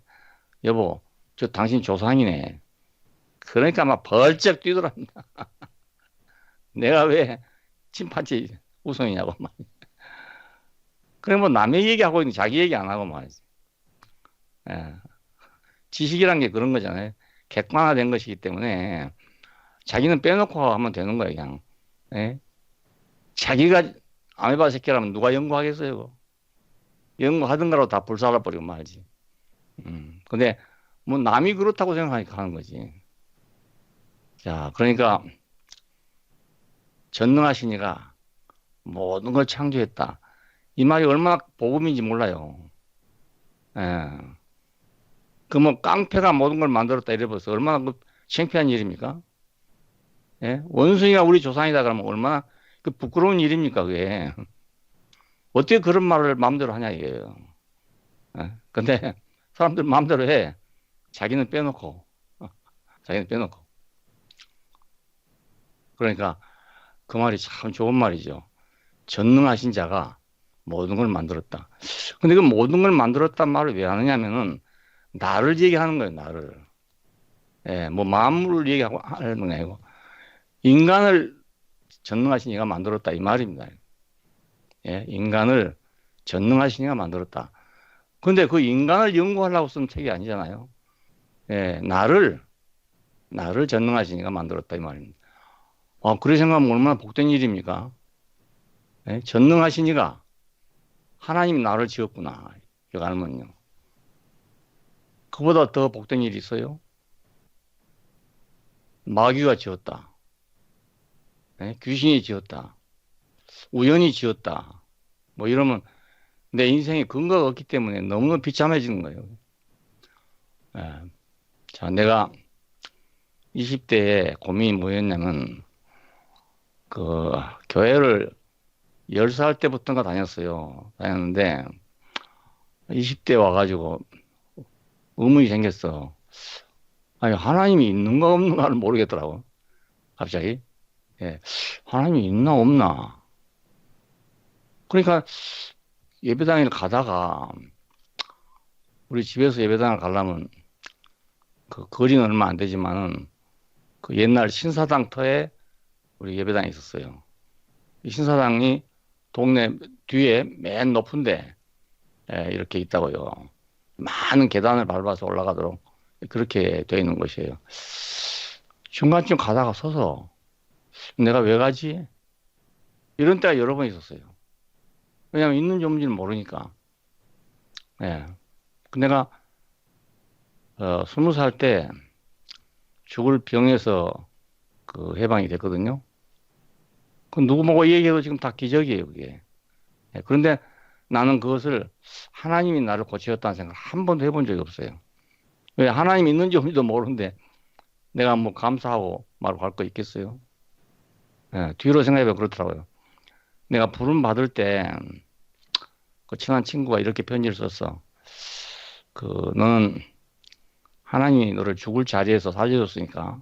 여보, 저 당신 조상이네. 그러니까 막 벌쩍 뛰더랍니다. 내가 왜 침판지 우성이냐고 막. 그래 뭐 남의 얘기하고 있는 자기 얘기 안 하고 말이지. 예. 지식이란 게 그런 거잖아요. 객관화된 것이기 때문에 자기는 빼놓고 하면 되는 거예요, 그냥. 예? 자기가 아메바 새끼라면 누가 연구하겠어요? 연구하든가로 다 불살라버리고 말이지. 근데 뭐 남이 그렇다고 생각하니까 하는 거지. 자, 그러니까 전능하시니가 모든 걸 창조했다. 이 말이 얼마나 복음인지 몰라요. 예. 그 뭐 깡패가 모든 걸 만들었다 이래버려서 얼마나 그 창피한 일입니까? 예? 원숭이가 우리 조상이다 그러면 얼마나 그 부끄러운 일입니까, 그게. 어떻게 그런 말을 마음대로 하냐, 이게요. 예? 근데 사람들 마음대로 해. 자기는 빼놓고. 자기는 빼놓고. 그러니까 그 말이 참 좋은 말이죠. 전능하신 자가 모든 걸 만들었다. 근데 그 모든 걸 만들었단 말을 왜 하느냐면은 나를 얘기하는 거예요, 나를. 예, 뭐 만물을 얘기하고 하는 게 아니고 인간을 전능하신 이가 만들었다 이 말입니다. 예, 인간을 전능하신 이가 만들었다. 근데 그 인간을 연구하려고 쓴 책이 아니잖아요. 예, 나를 전능하신 이가 만들었다 이 말입니다. 그래 생각하면 얼마나 복된 일입니까? 예, 전능하신 이가 하나님이 나를 지었구나. 이거 알면요. 그보다 더 복된 일이 있어요? 마귀가 지었다. 예, 귀신이 지었다. 우연히 지었다. 뭐 이러면 내 인생에 근거가 없기 때문에 너무너무 비참해지는 거예요. 예. 자, 내가 20대에 고민이 뭐였냐면 그 교회를 10살 때부터가 다녔어요. 다녔는데 20대 와가지고 의문이 생겼어. 아니, 하나님이 있는가 없는가를 모르겠더라고. 갑자기. 예. 하나님이 있나 없나. 그러니까 예배당에 가다가 우리 집에서 예배당을 가려면 그 거리는 얼마 안 되지만은 그 옛날 신사당 터에 우리 예배당이 있었어요. 이 신사당이 동네 뒤에 맨 높은데 이렇게 있다고요. 많은 계단을 밟아서 올라가도록 그렇게 되어 있는 것이에요. 중간쯤 가다가 서서 내가 왜 가지? 이런 때가 여러 번 있었어요. 왜냐하면 있는지 없는지는 모르니까. 예. 내가 20살 때 죽을 병에서 그 해방이 됐거든요. 그 누구 보고 얘기해도 지금 다 기적이에요, 그게. 예. 그런데 나는 그것을 하나님이 나를 고치셨다는 생각을 한 번도 해본 적이 없어요. 왜 하나님이 있는지 없는지도 모르는데 내가 뭐 감사하고 말고 할 거 있겠어요? 예. 뒤로 생각해보면 그렇더라고요. 내가 부름 받을 때 그 친한 친구가 이렇게 편지를 썼어. 너는 하나님이 너를 죽을 자리에서 살려줬으니까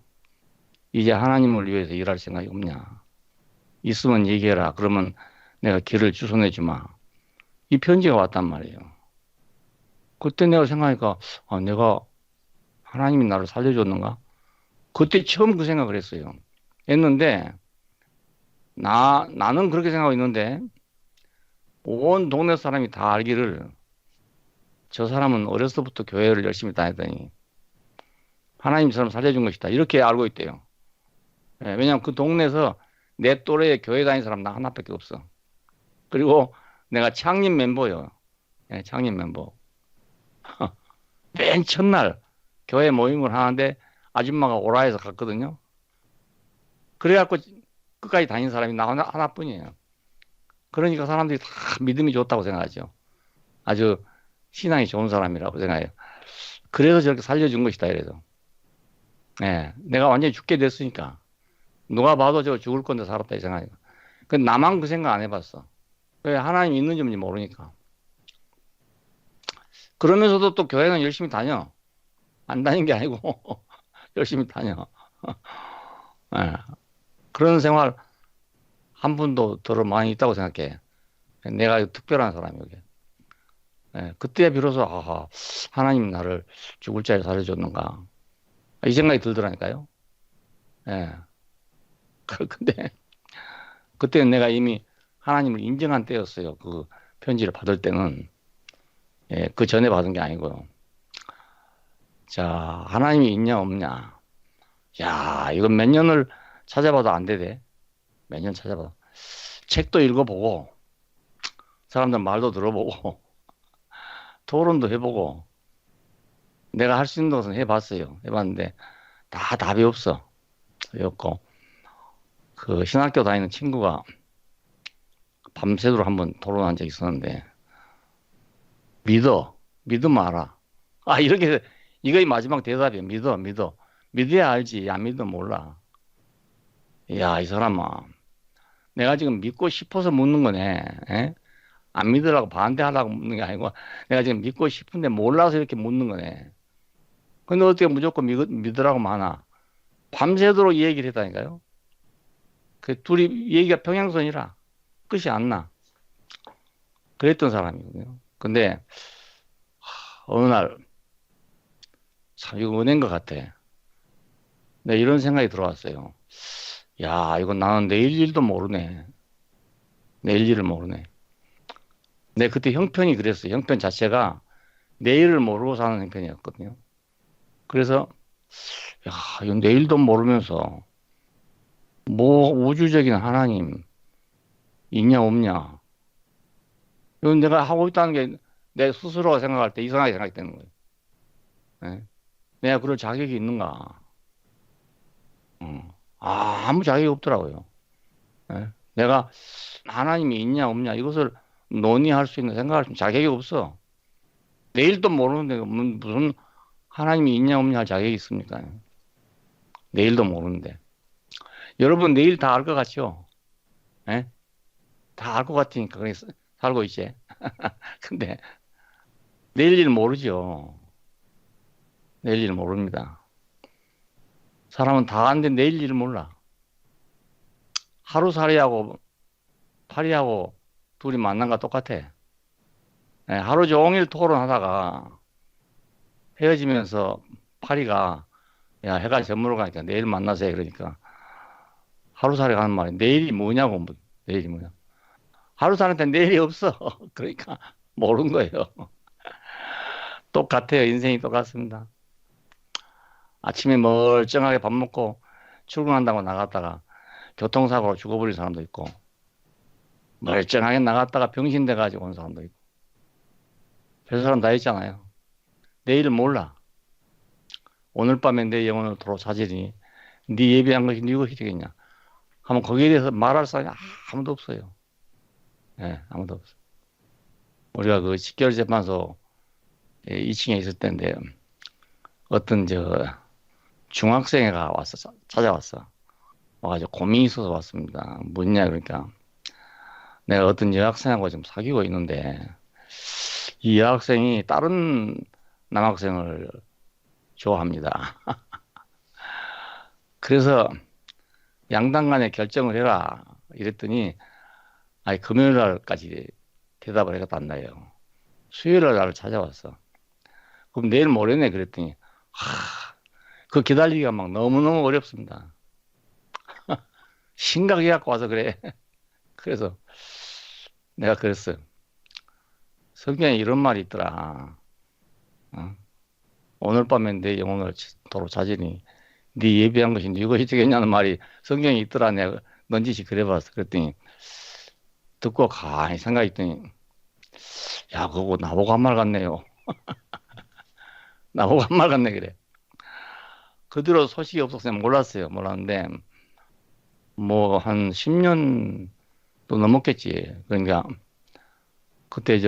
이제 하나님을 위해서 일할 생각이 없냐. 있으면 얘기해라. 그러면 내가 길을 주선해 주마. 이 편지가 왔단 말이에요. 그때 내가 생각하니까 내가 하나님이 나를 살려줬는가? 그때 처음 그 생각을 했어요. 했는데 나는 그렇게 생각하고 있는데 온 동네 사람이 다 알기를 저 사람은 어려서부터 교회를 열심히 다녔더니 하나님 사람 살려준 것이다. 이렇게 알고 있대요. 예, 왜냐하면 그 동네에서 내 또래에 교회 다니는 사람 나 하나밖에 없어. 그리고 내가 창립 멤버요. 예, 창립 멤버. 맨 첫날 교회 모임을 하는데 아줌마가 오라 해서 갔거든요. 그래갖고 끝까지 다닌 사람이 나 하나뿐이에요. 그러니까 사람들이 다 믿음이 좋다고 생각하죠. 아주 신앙이 좋은 사람이라고 생각해요. 그래서 저렇게 살려준 것이다, 이래서. 예, 내가 완전히 죽게 됐으니까. 누가 봐도 저 죽을 건데 살았다, 이 생각이에요. 그 나만 그 생각 안 해봤어. 왜 하나님 있는지 없는지 모르니까. 그러면서도 또 교회는 열심히 다녀. 안 다닌 게 아니고 열심히 다녀. 예, 그런 생활 한 분도 더 많이 있다고 생각해. 내가 특별한 사람이 여기. 예, 그때 비로소 하나님 나를 죽을 자리에 살려줬는가. 이 생각이 들더라니까요. 예. 근데 그때는 내가 이미 하나님을 인정한 때였어요. 그 편지를 받을 때는. 예, 그 전에 받은 게 아니고요. 자, 하나님이 있냐 없냐. 야, 이건 몇 년을 찾아봐도 안 되대. 몇 년 찾아봐도. 책도 읽어보고, 사람들 말도 들어보고, 토론도 해보고, 내가 할 수 있는 것은 해봤어요. 해봤는데, 다 답이 없어. 없고, 그 신학교 다니는 친구가 밤새도록 한번 토론한 적이 있었는데, 믿으면 알아. 이렇게, 이거의 마지막 대답이에요. 믿어. 믿어야 알지. 안 믿으면 몰라. 야, 이 사람아. 내가 지금 믿고 싶어서 묻는 거네. 에? 안 믿으라고 반대하라고 묻는 게 아니고, 내가 지금 믿고 싶은데 몰라서 이렇게 묻는 거네. 근데 어떻게 무조건 믿으라고 많아. 밤새도록 이 얘기를 했다니까요. 그 둘이 얘기가 평행선이라 끝이 안 나. 그랬던 사람이거든요. 근데 어느 날 참 이거 은혜인 것 같아. 네, 이런 생각이 들어왔어요. 야, 이건 나는 내일 일도 모르네. 내일 일을 모르네. 내 그때 형편이 그랬어요. 형편 자체가 내일을 모르고 사는 형편이었거든요. 그래서 야, 이건 내일도 모르면서 뭐 우주적인 하나님 있냐 없냐. 이건 내가 하고 있다는 게 내 스스로가 생각할 때 이상하게 생각이 되는 거예요. 예? 내가 그럴 자격이 있는가? 아무 자격이 없더라고요. 예? 내가 하나님이 있냐 없냐 이것을 논의할 수 있는 생각할 수 있는 자격이 없어. 내일도 모르는데 무슨 하나님이 있냐 없냐 할 자격이 있습니까? 내일도 모르는데. 여러분 내일 다 알 것 같죠? 예? 다 알 것 같으니까 그래 살고 있지. 근데 내일 일 모르죠. 내일 일 모릅니다. 사람은 다 아는데 내일 일을 몰라. 하루살이하고 파리하고 둘이 만난 거 똑같아. 예, 하루 종일 토론하다가 헤어지면서 파리가 야 해가 저물어 가니까 내일 만나세요 그러니까 하루살이 가는 말이 내일이 뭐냐고 내일이 뭐냐. 하루살이한테 내일이 없어. 그러니까 모르는 거예요. 똑같아요. 인생이 똑같습니다. 아침에 멀쩡하게 밥 먹고 출근한다고 나갔다가 교통사고로 죽어버린 사람도 있고 멀쩡하게 나갔다가 병신돼 가지고 온 사람도 있고 별 사람 다 있잖아요. 내일을 몰라. 오늘 밤에 내 영혼을 도로 찾으니 네 예비한 것이 네 것이 되겠냐 하면 거기에 대해서 말할 사람이 아무도 없어요. 예, 아무도 없어요. 우리가 그 직결재판소 2층에 있을 때인데 어떤 중학생애가 왔어 찾아왔어. 와가지고 고민이 있어서 왔습니다. 뭐냐 그러니까 내가 어떤 여학생하고 좀 사귀고 있는데 이 여학생이 다른 남학생을 좋아합니다. 그래서 양당 간에 결정을 해라 이랬더니 아니 금요일 날까지 대답을 해가 안 나요. 수요일 날 나를 찾아왔어. 그럼 내일 모레네 그랬더니 그 기다리기가 막 너무너무 어렵습니다. 심각해 갖고 와서 그래. 그래서 내가 그랬어요. 성경에 이런 말이 있더라. 어? 오늘 밤에 내 영혼을 도로 찾으니 네 예비한 것이 네 것이 되겠냐는 말이 성경에 있더라. 내가 넌지시 그래봤어. 그랬더니 듣고 가만히 생각했더니 야 그거 나보고 한 말 같네요. 나보고 한 말 같네 그래. 그 뒤로 소식이 없어서 몰랐어요. 몰랐는데 뭐 한 10년도 넘었겠지. 그러니까 그때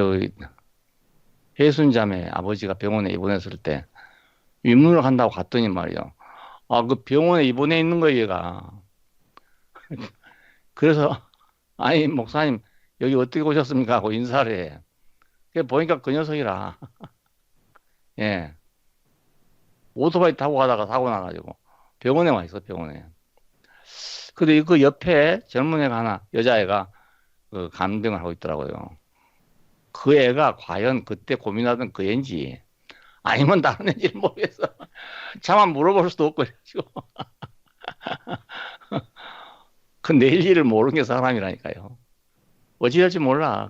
혜순자매 아버지가 병원에 입원했을 때 입문을 한다고 갔더니 말이요. 아, 그 병원에 입원해 있는 거예요, 얘가. 그래서 아니 목사님 여기 어떻게 오셨습니까? 하고 인사를 해. 보니까 그 녀석이라. 예. 오토바이 타고 가다가 사고 나가지고 병원에 와 있어, 병원에. 근데 그 옆에 젊은 애가 하나, 여자애가 그 간병을 하고 있더라고요. 그 애가 과연 그때 고민하던 그 애인지 아니면 다른 애인지 모르겠어. 차마 물어볼 수도 없고 그래가지고. 그 내일 일을 모르는 게 사람이라니까요. 어찌 될지 몰라.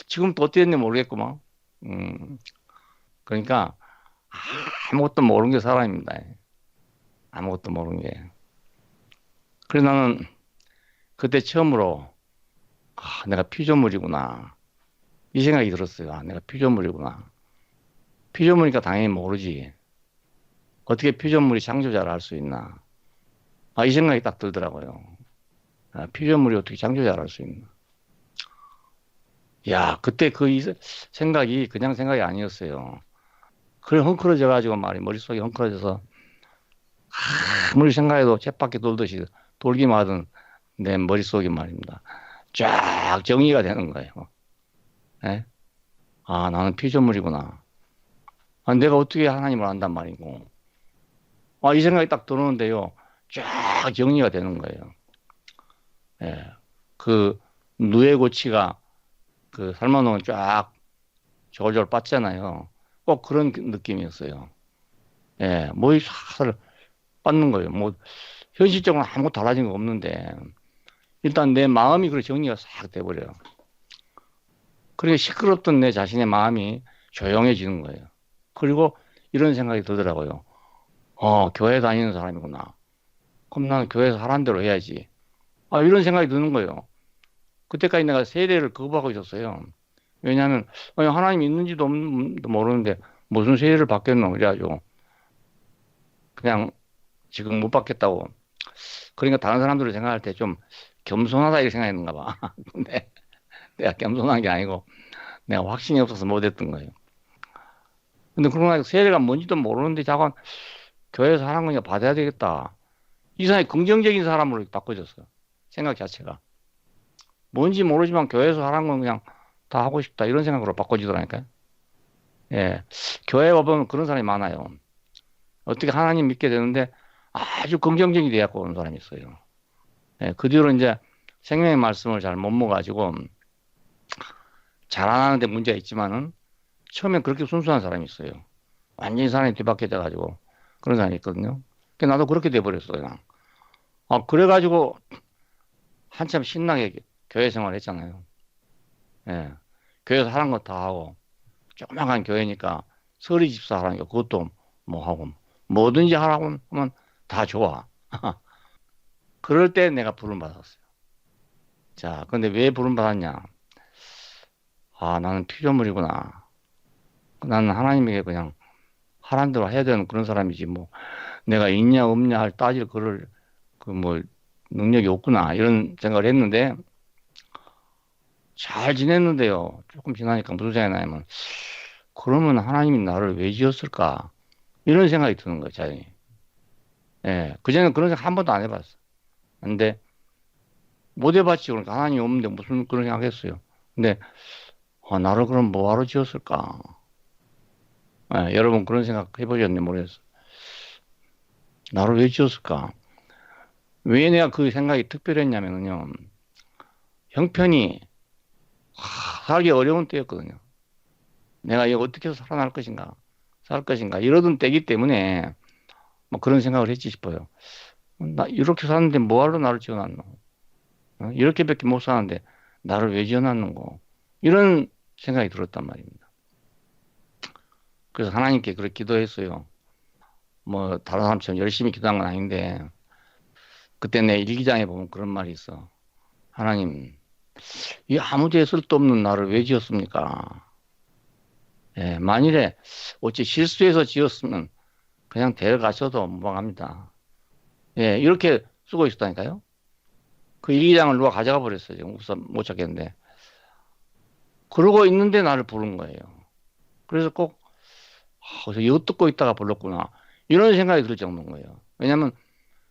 지금 또 어떻게 됐는지 모르겠구만. 음, 그러니까 아무것도 모르는 게 사람입니다. 아무것도 모르는 게. 그래서 나는 그때 처음으로 내가 피조물이구나. 이 생각이 들었어요. 내가 피조물이구나. 피조물이니까 당연히 모르지. 어떻게 피조물이 창조자를 할 수 있나. 이 생각이 딱 들더라고요. 피조물이 어떻게 창조자를 할 수 있나. 야, 그때 생각이 그냥 생각이 아니었어요. 그래, 헝클어져 가지고 말이 머릿속이 헝클어져서 아무리 생각해도 쳇바퀴 돌듯이 돌기만 하던 내 머릿속이 말입니다. 쫙 정리가 되는 거예요. 예? 나는 피조물이구나. 내가 어떻게 하나님을 안단 말이고. 이 생각이 딱 들어오는데요. 쫙 정리가 되는 거예요. 예. 그, 누에 고치가 그 삶아놓은 쫙 저절저절 빠잖아요. 꼭 그런 느낌이었어요. 예. 뭐이 싹 빠는 거예요. 뭐, 현실적으로 아무것도 달라진 거 없는데, 일단 내 마음이 그렇게 정리가 싹 돼버려요. 그러니까 시끄럽던 내 자신의 마음이 조용해지는 거예요. 그리고 이런 생각이 들더라고요. 교회 다니는 사람이구나. 그럼 나는 교회에서 하라는 대로 해야지. 이런 생각이 드는 거예요. 그때까지 내가 세례를 거부하고 있었어요. 왜냐하면 하나님 있는지도 모르는데 무슨 세례를 받겠노 그래가지고 그냥 지금 못 받겠다고. 그러니까 다른 사람들이 생각할 때 좀 겸손하다 이렇게 생각했는가 봐. 근데 내가 겸손한 게 아니고 내가 확신이 없어서 못했던 거예요. 근데 그러고 나니까 세례가 뭔지도 모르는데 자꾸 교회에서 하는 거니까 받아야 되겠다. 이 사람이 긍정적인 사람으로 바꿔졌어요. 생각 자체가. 뭔지 모르지만 교회에서 하라는 건 그냥 다 하고 싶다 이런 생각으로 바꿔지더라니까요. 예, 교회 와보면 그런 사람이 많아요. 어떻게 하나님 믿게 되는데 아주 긍정적이 돼갖고 오는 사람이 있어요. 예, 그 뒤로 이제 생명의 말씀을 잘 못 먹어가지고 잘 안 하는데 문제가 있지만은 처음엔 그렇게 순수한 사람이 있어요. 완전히 사람이 뒤바뀌어져가지고 그런 사람이 있거든요. 나도 그렇게 돼버렸어요. 그래가지고 한참 신나게 교회 생활 했잖아요. 예. 교회에서 하는 거 다 하고, 조그마한 교회니까 서리 집사 하라니까 그것도 뭐 하고, 뭐든지 하라고 하면 다 좋아. 그럴 때 내가 부름 받았어요. 자, 근데 왜 부름 받았냐? 나는 피조물이구나. 나는 하나님에게 그냥 하란 대로 해야 되는 그런 사람이지, 뭐, 내가 있냐, 없냐 할 따질 그럴, 뭐, 능력이 없구나. 이런 생각을 했는데, 잘 지냈는데요. 조금 지나니까 무슨 생각이 나냐면, 그러면 하나님이 나를 왜 지었을까? 이런 생각이 드는 거예요, 자연히. 예, 그전에는 그런 생각 한 번도 안 해봤어. 근데, 못 해봤지. 그러니까 하나님이 없는데 무슨 그런 생각 했어요. 근데, 나를 그럼 뭐하러 지었을까? 예, 여러분 그런 생각 해보셨는지 모르겠어. 나를 왜 지었을까? 왜 내가 그 생각이 특별했냐면요. 형편이 살기 어려운 때였거든요. 내가 이거 어떻게 해서 살아날 것인가? 살 것인가? 이러던 때기 때문에 뭐 그런 생각을 했지 싶어요. 나 이렇게 사는데 뭐하러 나를 지어놨노? 이렇게밖에 못 사는데 나를 왜 지어놨는고? 이런 생각이 들었단 말입니다. 그래서 하나님께 그렇게 기도했어요. 뭐 다른 사람처럼 열심히 기도한 건 아닌데 그때 내 일기장에 보면 그런 말이 있어. 하나님, 이 아무 데에 쓸데없는 나를 왜 지었습니까? 예, 만일에 어찌 실수해서 지었으면 그냥 데려가셔도 무방합니다. 예, 이렇게 쓰고 있었다니까요. 그 일기장을 누가 가져가 버렸어요. 지금 우선 못 찾겠는데. 그러고 있는데 나를 부른 거예요. 그래서 꼭, 그래서 이거 듣고 있다가 불렀구나. 이런 생각이 들 정도인 거예요. 왜냐면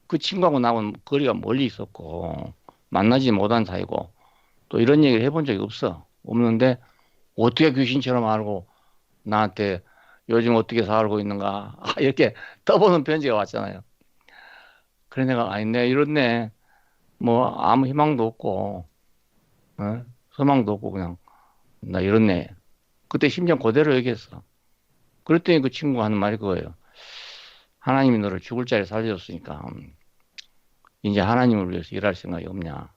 그 친구하고 나하고는 거리가 멀리 있었고, 만나지 못한 사이고, 또 이런 얘기를 해본 적이 없어. 없는데, 어떻게 귀신처럼 알고, 나한테 요즘 어떻게 살고 있는가, 이렇게 떠보는 편지가 왔잖아요. 그래 내가, 아니, 내가 이렇네. 뭐, 아무 희망도 없고, 어? 소망도 없고, 그냥, 나 이렇네. 그때 심정 그대로 얘기했어. 그랬더니 그 친구가 하는 말이 그거예요. 하나님이 너를 죽을 자리에 살려줬으니까, 이제 하나님을 위해서 일할 생각이 없냐.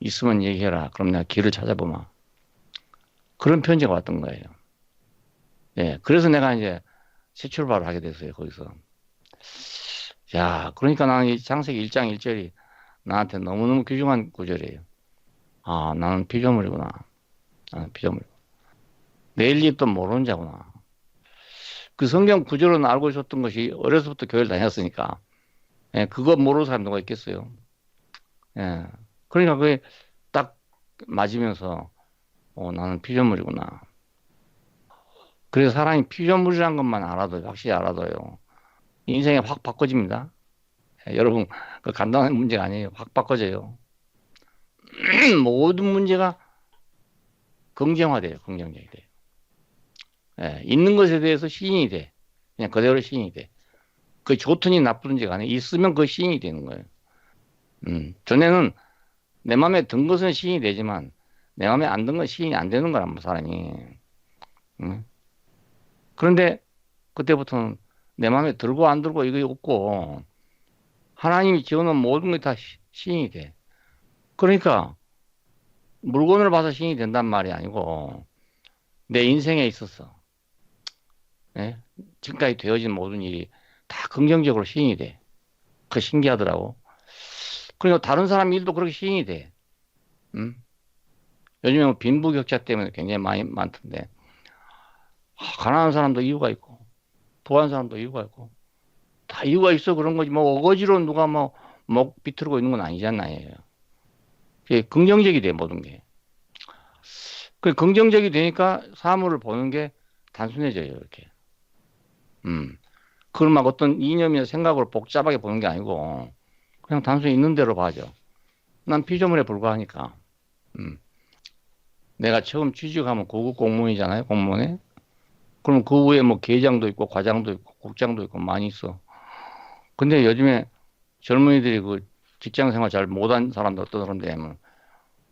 있으면 얘기해라. 그럼 내가 길을 찾아보마. 그런 편지가 왔던 거예요. 예. 그래서 내가 이제 새 출발을 하게 됐어요. 거기서. 야, 그러니까 나는 이 창세기 1장 1절이 나한테 너무너무 귀중한 구절이에요. 나는 피조물이구나. 나는 피조물. 내일 일도 모르는 자구나. 그 성경 구절은 알고 있었던 것이 어려서부터 교회를 다녔으니까. 예, 그거 모르는 사람 누가 있겠어요. 예. 그러니까 그게 딱 맞으면서, 나는 피조물이구나. 그래서 사람이 피조물이란 것만 알아도, 확실히 알아도요. 인생이 확 바꿔집니다. 예, 여러분, 그 간단한 문제가 아니에요. 확 바꿔져요. 모든 문제가 긍정화돼요. 긍정적이 돼요. 예, 있는 것에 대해서 시인이 돼. 그냥 그대로 시인이 돼. 그 좋든지 나쁘든지가 아니에요. 있으면 그 시인이 되는 거예요. 전에는 내 마음에 든 것은 시인이 되지만 내 마음에 안 든 건 시인이 안 되는 거란 사람이. 음. 그런데 그때부터는 내 마음에 들고 안 들고 이거 없고 하나님이 지어놓은 모든 게 다 시인이 돼. 그러니까 물건을 봐서 시인이 된단 말이 아니고 내 인생에 있어서 예? 지금까지 되어진 모든 일이 다 긍정적으로 시인이 돼. 그 신기하더라고. 그리고 다른 사람 일도 그렇게 시인이 돼. 음? 요즘에 뭐 빈부격차 때문에 굉장히 많이 많던데 가난한 사람도 이유가 있고 부한 사람도 이유가 있고 다 이유가 있어 그런 거지 뭐 어거지로 누가 뭐 목 비틀고 있는 건 아니잖아요. 그게 긍정적이 돼 모든 게. 그 긍정적이 되니까 사물을 보는 게 단순해져요 이렇게. 그걸 막 어떤 이념이나 생각으로 복잡하게 보는 게 아니고 그냥 단순히 있는 대로 봐죠. 난 피조물에 불과하니까. 음. 내가 처음 취직하면 고급 공무원이잖아요, 공무원에. 그럼 그 후에 뭐 계장도 있고 과장도 있고 국장도 있고 많이 있어. 근데 요즘에 젊은이들이 그 직장 생활 잘 못한 사람들 어떤 사람들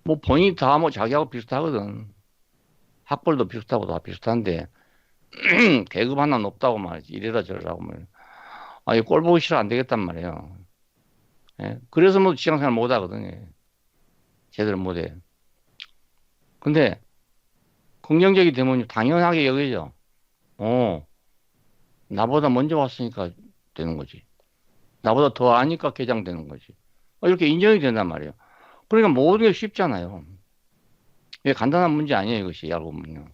뭐 본인이 다 뭐 자기하고 비슷하거든. 학벌도 비슷하고 다 비슷한데 계급 하나 높다고 말이지. 이래라 저래라고 말이야. 아, 이 꼴 보기 싫어 안 되겠단 말이에요. 예? 그래서 뭐 직장 생활 못 하거든요. 제대로 못 해. 근데 긍정적이 되면 당연하게 여기죠. 어, 나보다 먼저 왔으니까 되는 거지. 나보다 더 아니까 개장되는 거지. 이렇게 인정이 된단 말이에요. 그러니까 모든 게 쉽잖아요. 이게 간단한 문제 아니에요, 이것이 알고 보면요.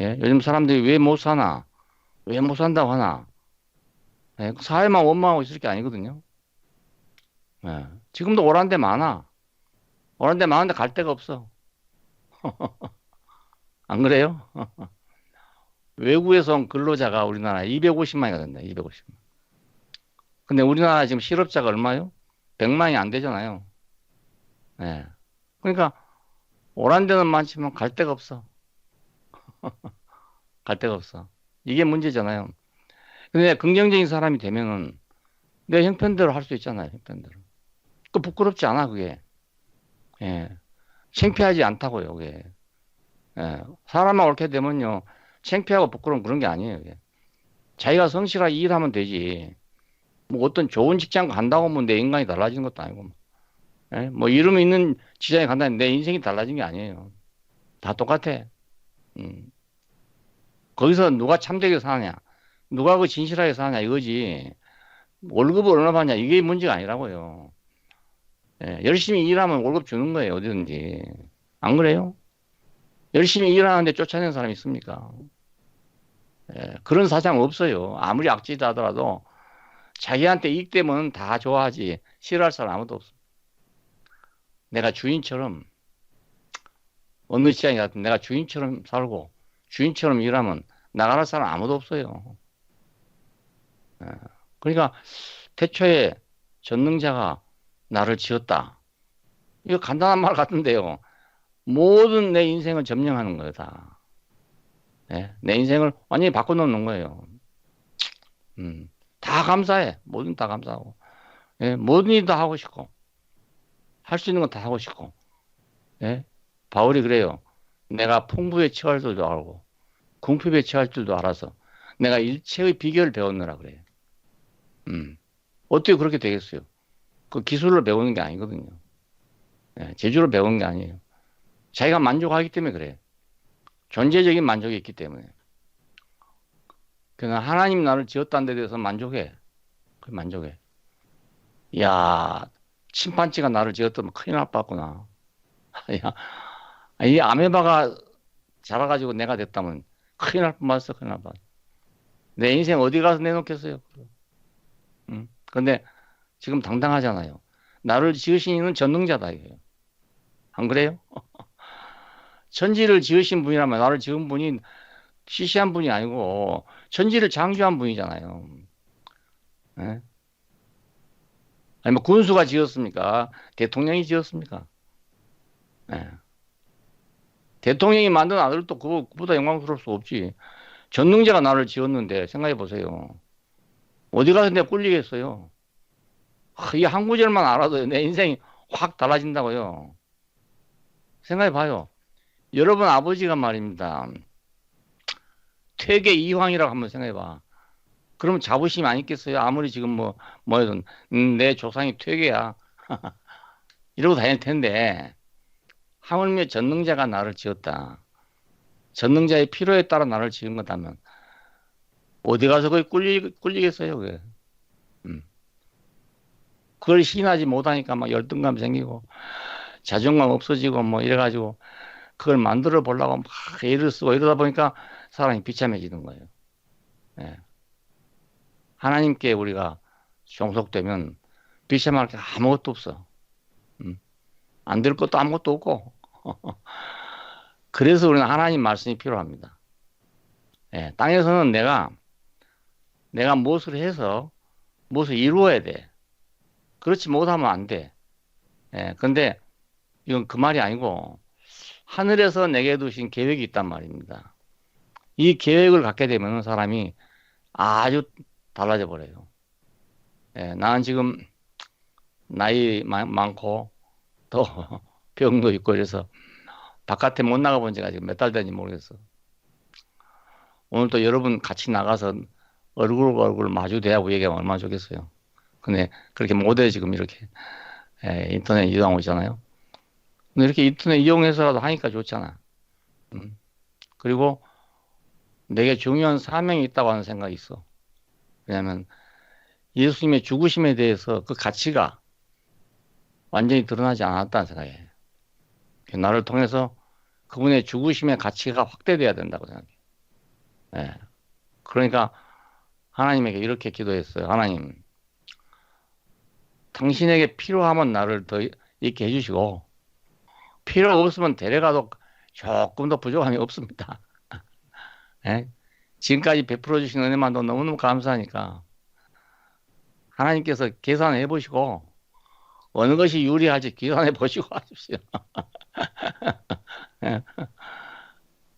예? 요즘 사람들이 왜 못 사나? 왜 못 산다고 하나? 예? 그 사회만 원망하고 있을 게 아니거든요. 예. 지금도 오란 데 많아. 오란 데 많은데 갈 데가 없어. 안 그래요? 외국에서 온 근로자가 우리나라 250만이가 된다, 250만. 근데 우리나라 지금 실업자가 얼마요? 100만이 안 되잖아요. 예. 그러니까 오란 데는 많지만 갈 데가 없어. 갈 데가 없어. 이게 문제잖아요. 근데 긍정적인 사람이 되면은 내 형편대로 할 수 있잖아요, 형편대로. 그 부끄럽지 않아, 그게. 예. 창피하지 않다고요, 그게. 예. 사람만 옳게 되면요, 창피하고 부끄러운 그런 게 아니에요, 그게. 자기가 성실하게 일하면 되지. 뭐 어떤 좋은 직장 간다고 하면 내 인간이 달라지는 것도 아니고. 예? 뭐 이름 있는 직장에 간다면 내 인생이 달라진 게 아니에요. 다 똑같아. 음. 거기서 누가 참되게 사냐, 누가 그 진실하게 사냐 이거지. 월급을 얼마 받냐 이게 문제가 아니라고요. 예, 열심히 일하면 월급 주는 거예요, 어디든지. 안 그래요? 열심히 일하는데 쫓아내는 사람이 있습니까? 예, 그런 사장 없어요. 아무리 악질다 하더라도 자기한테 이익되면 다 좋아하지. 싫어할 사람 아무도 없어. 내가 주인처럼 어느 시장이 갔든 내가 주인처럼 살고 주인처럼 일하면 나가는 사람 아무도 없어요. 예, 그러니까 태초에 전능자가 나를 지었다. 이거 간단한 말 같은데요. 모든 내 인생을 점령하는 거예요, 다. 예, 내 인생을 완전히 바꿔놓는 거예요. 다 감사해. 뭐든 다 감사하고. 예, 뭐든 다 하고 싶고. 할 수 있는 건 다 하고 싶고. 예, 바울이 그래요. 내가 풍부에 처할 줄도 알고, 궁핍에 처할 줄도 알아서 내가 일체의 비결을 배웠느라 그래요. 어떻게 그렇게 되겠어요? 그 기술을 배우는 게 아니거든요. 예, 재주를 배우는 게 아니에요. 자기가 만족하기 때문에 그래. 존재적인 만족이 있기 때문에. 그냥 하나님 나를 지었다는 데 대해서 만족해. 그 만족해. 야, 침판지가 나를 지었다면 큰일 날 뻔했구나. 야, 이 아메바가 자라가지고 내가 됐다면 큰일 날 뻔했어, 큰일 날 뻔. 내 인생 어디 가서 내놓겠어요? 응? 근데 지금 당당하잖아요. 나를 지으신 이는 전능자다, 이거예요. 안 그래요? 천지를 지으신 분이라면 나를 지은 분이 시시한 분이 아니고 천지를 창조한 분이잖아요. 예? 아니 뭐 군수가 지었습니까? 대통령이 지었습니까? 예. 대통령이 만든 아들도 그보다 영광스러울 수 없지. 전능자가 나를 지었는데 생각해 보세요. 어디 가서 내가 꿀리겠어요? 이 한 구절만 알아도 내 인생이 확 달라진다고요. 생각해 봐요. 여러분 아버지가 말입니다. 퇴계 이황이라고 한번 생각해 봐. 그러면 자부심이 안 있겠어요? 아무리 지금 뭐든, 내 조상이 퇴계야. 이러고 다닐 텐데, 하물며 전능자가 나를 지었다. 전능자의 필요에 따라 나를 지은 거다면, 어디 가서 거기 꿀리겠어요, 그게. 음. 그걸 시인하지 못하니까 막 열등감 생기고, 자존감 없어지고, 뭐 이래가지고, 그걸 만들어 보려고 막 애를 쓰고 이러다 보니까 사람이 비참해지는 거예요. 예. 하나님께 우리가 종속되면 비참할 게 아무것도 없어. 안 될 것도 아무것도 없고. 그래서 우리는 하나님 말씀이 필요합니다. 예, 땅에서는 내가 무엇을 해서 무엇을 이루어야 돼. 그렇지 못하면 안 돼. 예, 근데 이건 그 말이 아니고 하늘에서 내게 두신 계획이 있단 말입니다. 이 계획을 갖게 되면 사람이 아주 달라져 버려요. 예, 나는 지금 나이 많고 또 병도 있고 이래서 바깥에 못 나가본 지가 지금 몇 달 된지 모르겠어. 오늘 또 여러분 같이 나가서 얼굴과 얼굴 마주대하고 얘기하면 얼마나 좋겠어요. 근데 그렇게 못해 지금 이렇게 인터넷 이용하고 있잖아요. 근데 이렇게 인터넷 이용해서라도 하니까 좋잖아. 음. 그리고 내게 중요한 사명이 있다고 하는 생각이 있어. 왜냐하면 예수님의 죽으심에 대해서 그 가치가 완전히 드러나지 않았다는 생각이에요. 나를 통해서 그분의 죽으심의 가치가 확대돼야 된다고 생각해요. 예. 그러니까 하나님에게 이렇게 기도했어요. 하나님, 당신에게 필요하면 나를 더 있게 해주시고 필요가 없으면 데려가도 조금 더 부족함이 없습니다. 예? 지금까지 베풀어 주신 은혜만도 너무너무 감사하니까 하나님께서 계산해 보시고 어느 것이 유리할지 계산해 보시고 하십시오. 예?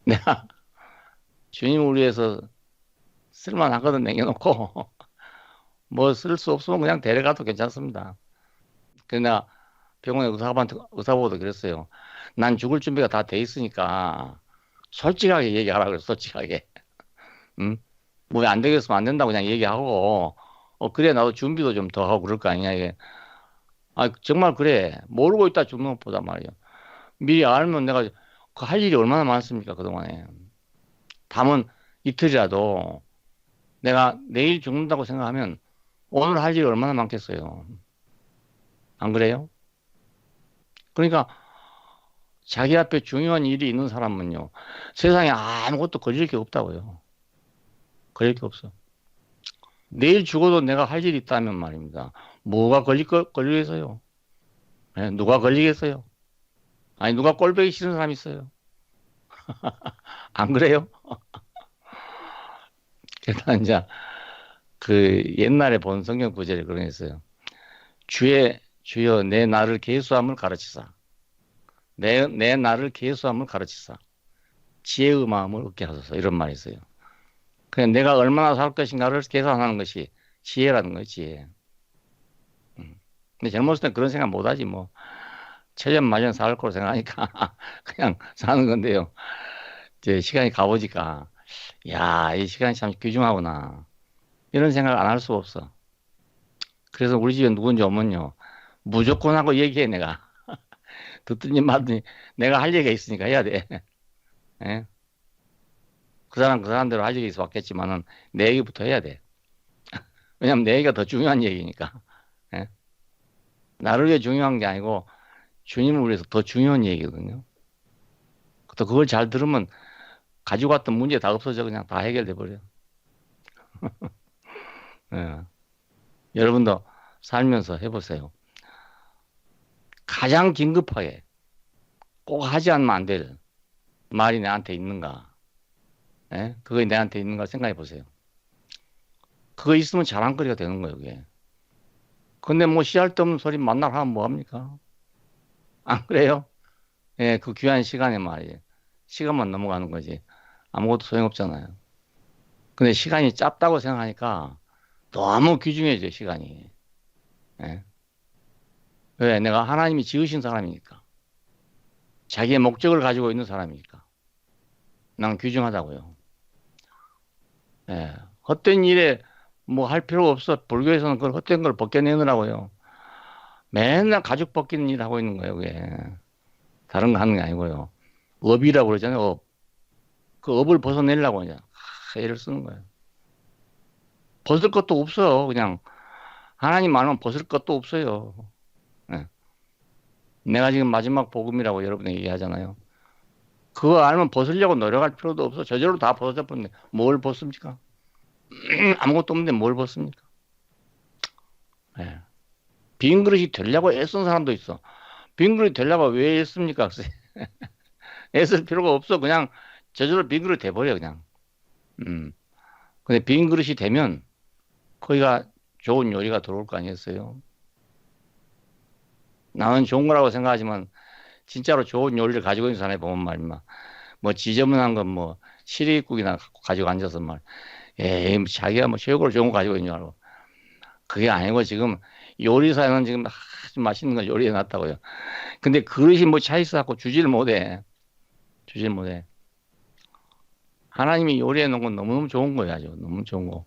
내가 주님을 위해서 쓸만하거든 남겨놓고 뭐 쓸 수 없으면 그냥 데려가도 괜찮습니다. 그러나 병원에 의사보고도 그랬어요. 난 죽을 준비가 다 돼 있으니까 솔직하게 얘기하라 그래, 솔직하게. 응? 뭐 안 되겠으면 안 된다고 그냥 얘기하고, 그래, 나도 준비도 좀 더 하고 그럴 거 아니냐, 이게. 아, 정말 그래. 모르고 있다 죽는 것보다 말이야. 미리 알면 내가 그 할 일이 얼마나 많습니까, 그동안에. 담은 이틀이라도 내가 내일 죽는다고 생각하면 오늘 할 일이 얼마나 많겠어요. 안 그래요? 그러니까 자기 앞에 중요한 일이 있는 사람은요, 세상에 아무것도 걸릴 게 없다고요. 걸릴 게 없어. 내일 죽어도 내가 할 일이 있다면 말입니다. 뭐가 걸리겠어요? 예, 누가 걸리겠어요? 아니, 누가 꼴보기 싫은 사람 있어요? 안 그래요? 일단, 이제, 그, 옛날에 본 성경 구절에 그런 게 있어요. 주여, 내 나를 계수함을 가르치사. 내 나를 계수함을 가르치사. 지혜의 마음을 얻게 하소서. 이런 말이 있어요. 그냥 내가 얼마나 살 것인가를 계산하는 것이 지혜라는 거예요, 지혜. 근데 젊었을 때 그런 생각 못 하지, 뭐. 천년만년 살 거로 생각하니까 그냥 사는 건데요. 이제 시간이 가보니까, 야, 이 시간이 참 귀중하구나. 이런 생각 안 할 수가 없어. 그래서 우리 집에 누군지 오면요. 무조건 하고 얘기해, 내가. 듣더니 말더니 내가 할 얘기가 있으니까 해야 돼. 예? 그 사람대로 할 얘기 있어 왔겠지만은 내 얘기부터 해야 돼. 왜냐면 내 얘기가 더 중요한 얘기니까. 예? 나를 위해 중요한 게 아니고 주님을 위해서 더 중요한 얘기거든요. 또 그걸 잘 들으면 가지고 왔던 문제 다 없어져. 그냥 다 해결돼 버려. 예. 여러분도 살면서 해보세요. 가장 긴급하게 꼭 하지 않으면 안 될 말이 내한테 있는가? 예? 그거 내한테 있는가 생각해 보세요. 그거 있으면 자랑거리가 되는 거예요, 그게. 근데 뭐 씨알 데 없는 소리 만날 하면 뭐합니까? 안 그래요? 예, 그 귀한 시간에 말이에요. 시간만 넘어가는 거지. 아무것도 소용없잖아요. 근데 시간이 짧다고 생각하니까 너무 귀중해져, 시간이. 예? 왜? 내가 하나님이 지으신 사람이니까. 자기의 목적을 가지고 있는 사람이니까. 난 귀중하다고요. 예. 헛된 일에 뭐 할 필요가 없어. 불교에서는 그걸 헛된 걸 벗겨내느라고요. 맨날 가죽 벗기는 일 하고 있는 거예요, 그게. 다른 거 하는 게 아니고요. 업이라고 그러잖아요, 업. 그 업을 벗어내려고 그냥 애를 쓰는 거예요. 벗을 것도 없어요, 그냥. 하나님 말만 벗을 것도 없어요. 예. 내가 지금 마지막 복음이라고 여러분에게 얘기하잖아요. 그거 알면 벗으려고 노력할 필요도 없어. 저절로 다 벗어져 버리는데 뭘 벗습니까? 아무것도 없는데 뭘 벗습니까? 예. 빈 그릇이 되려고 애쓴 사람도 있어. 빈 그릇이 되려고 왜 애씁니까? 애쓸 필요가 없어. 그냥 저절로 빈 그릇 돼버려, 그냥. 음. 근데 빈 그릇이 되면 거기가 좋은 요리가 들어올 거 아니겠어요? 나는 좋은 거라고 생각하지만 진짜로 좋은 요리를 가지고 있는 사람이 보면 말이야. 뭐 지저분한 건 뭐 시래기국이나 가지고 앉아서 말, 에이, 뭐 자기가 뭐 최고로 좋은 거 가지고 있는 줄 알고. 그게 아니고 지금 요리사는 지금 아주 맛있는 걸 요리해 놨다고요. 근데 그릇이 뭐 차 있어갖고 주질 못해. 주질 못해. 하나님이 요리해 놓은 건 너무너무 좋은 거예요. 아주 너무 좋은 거.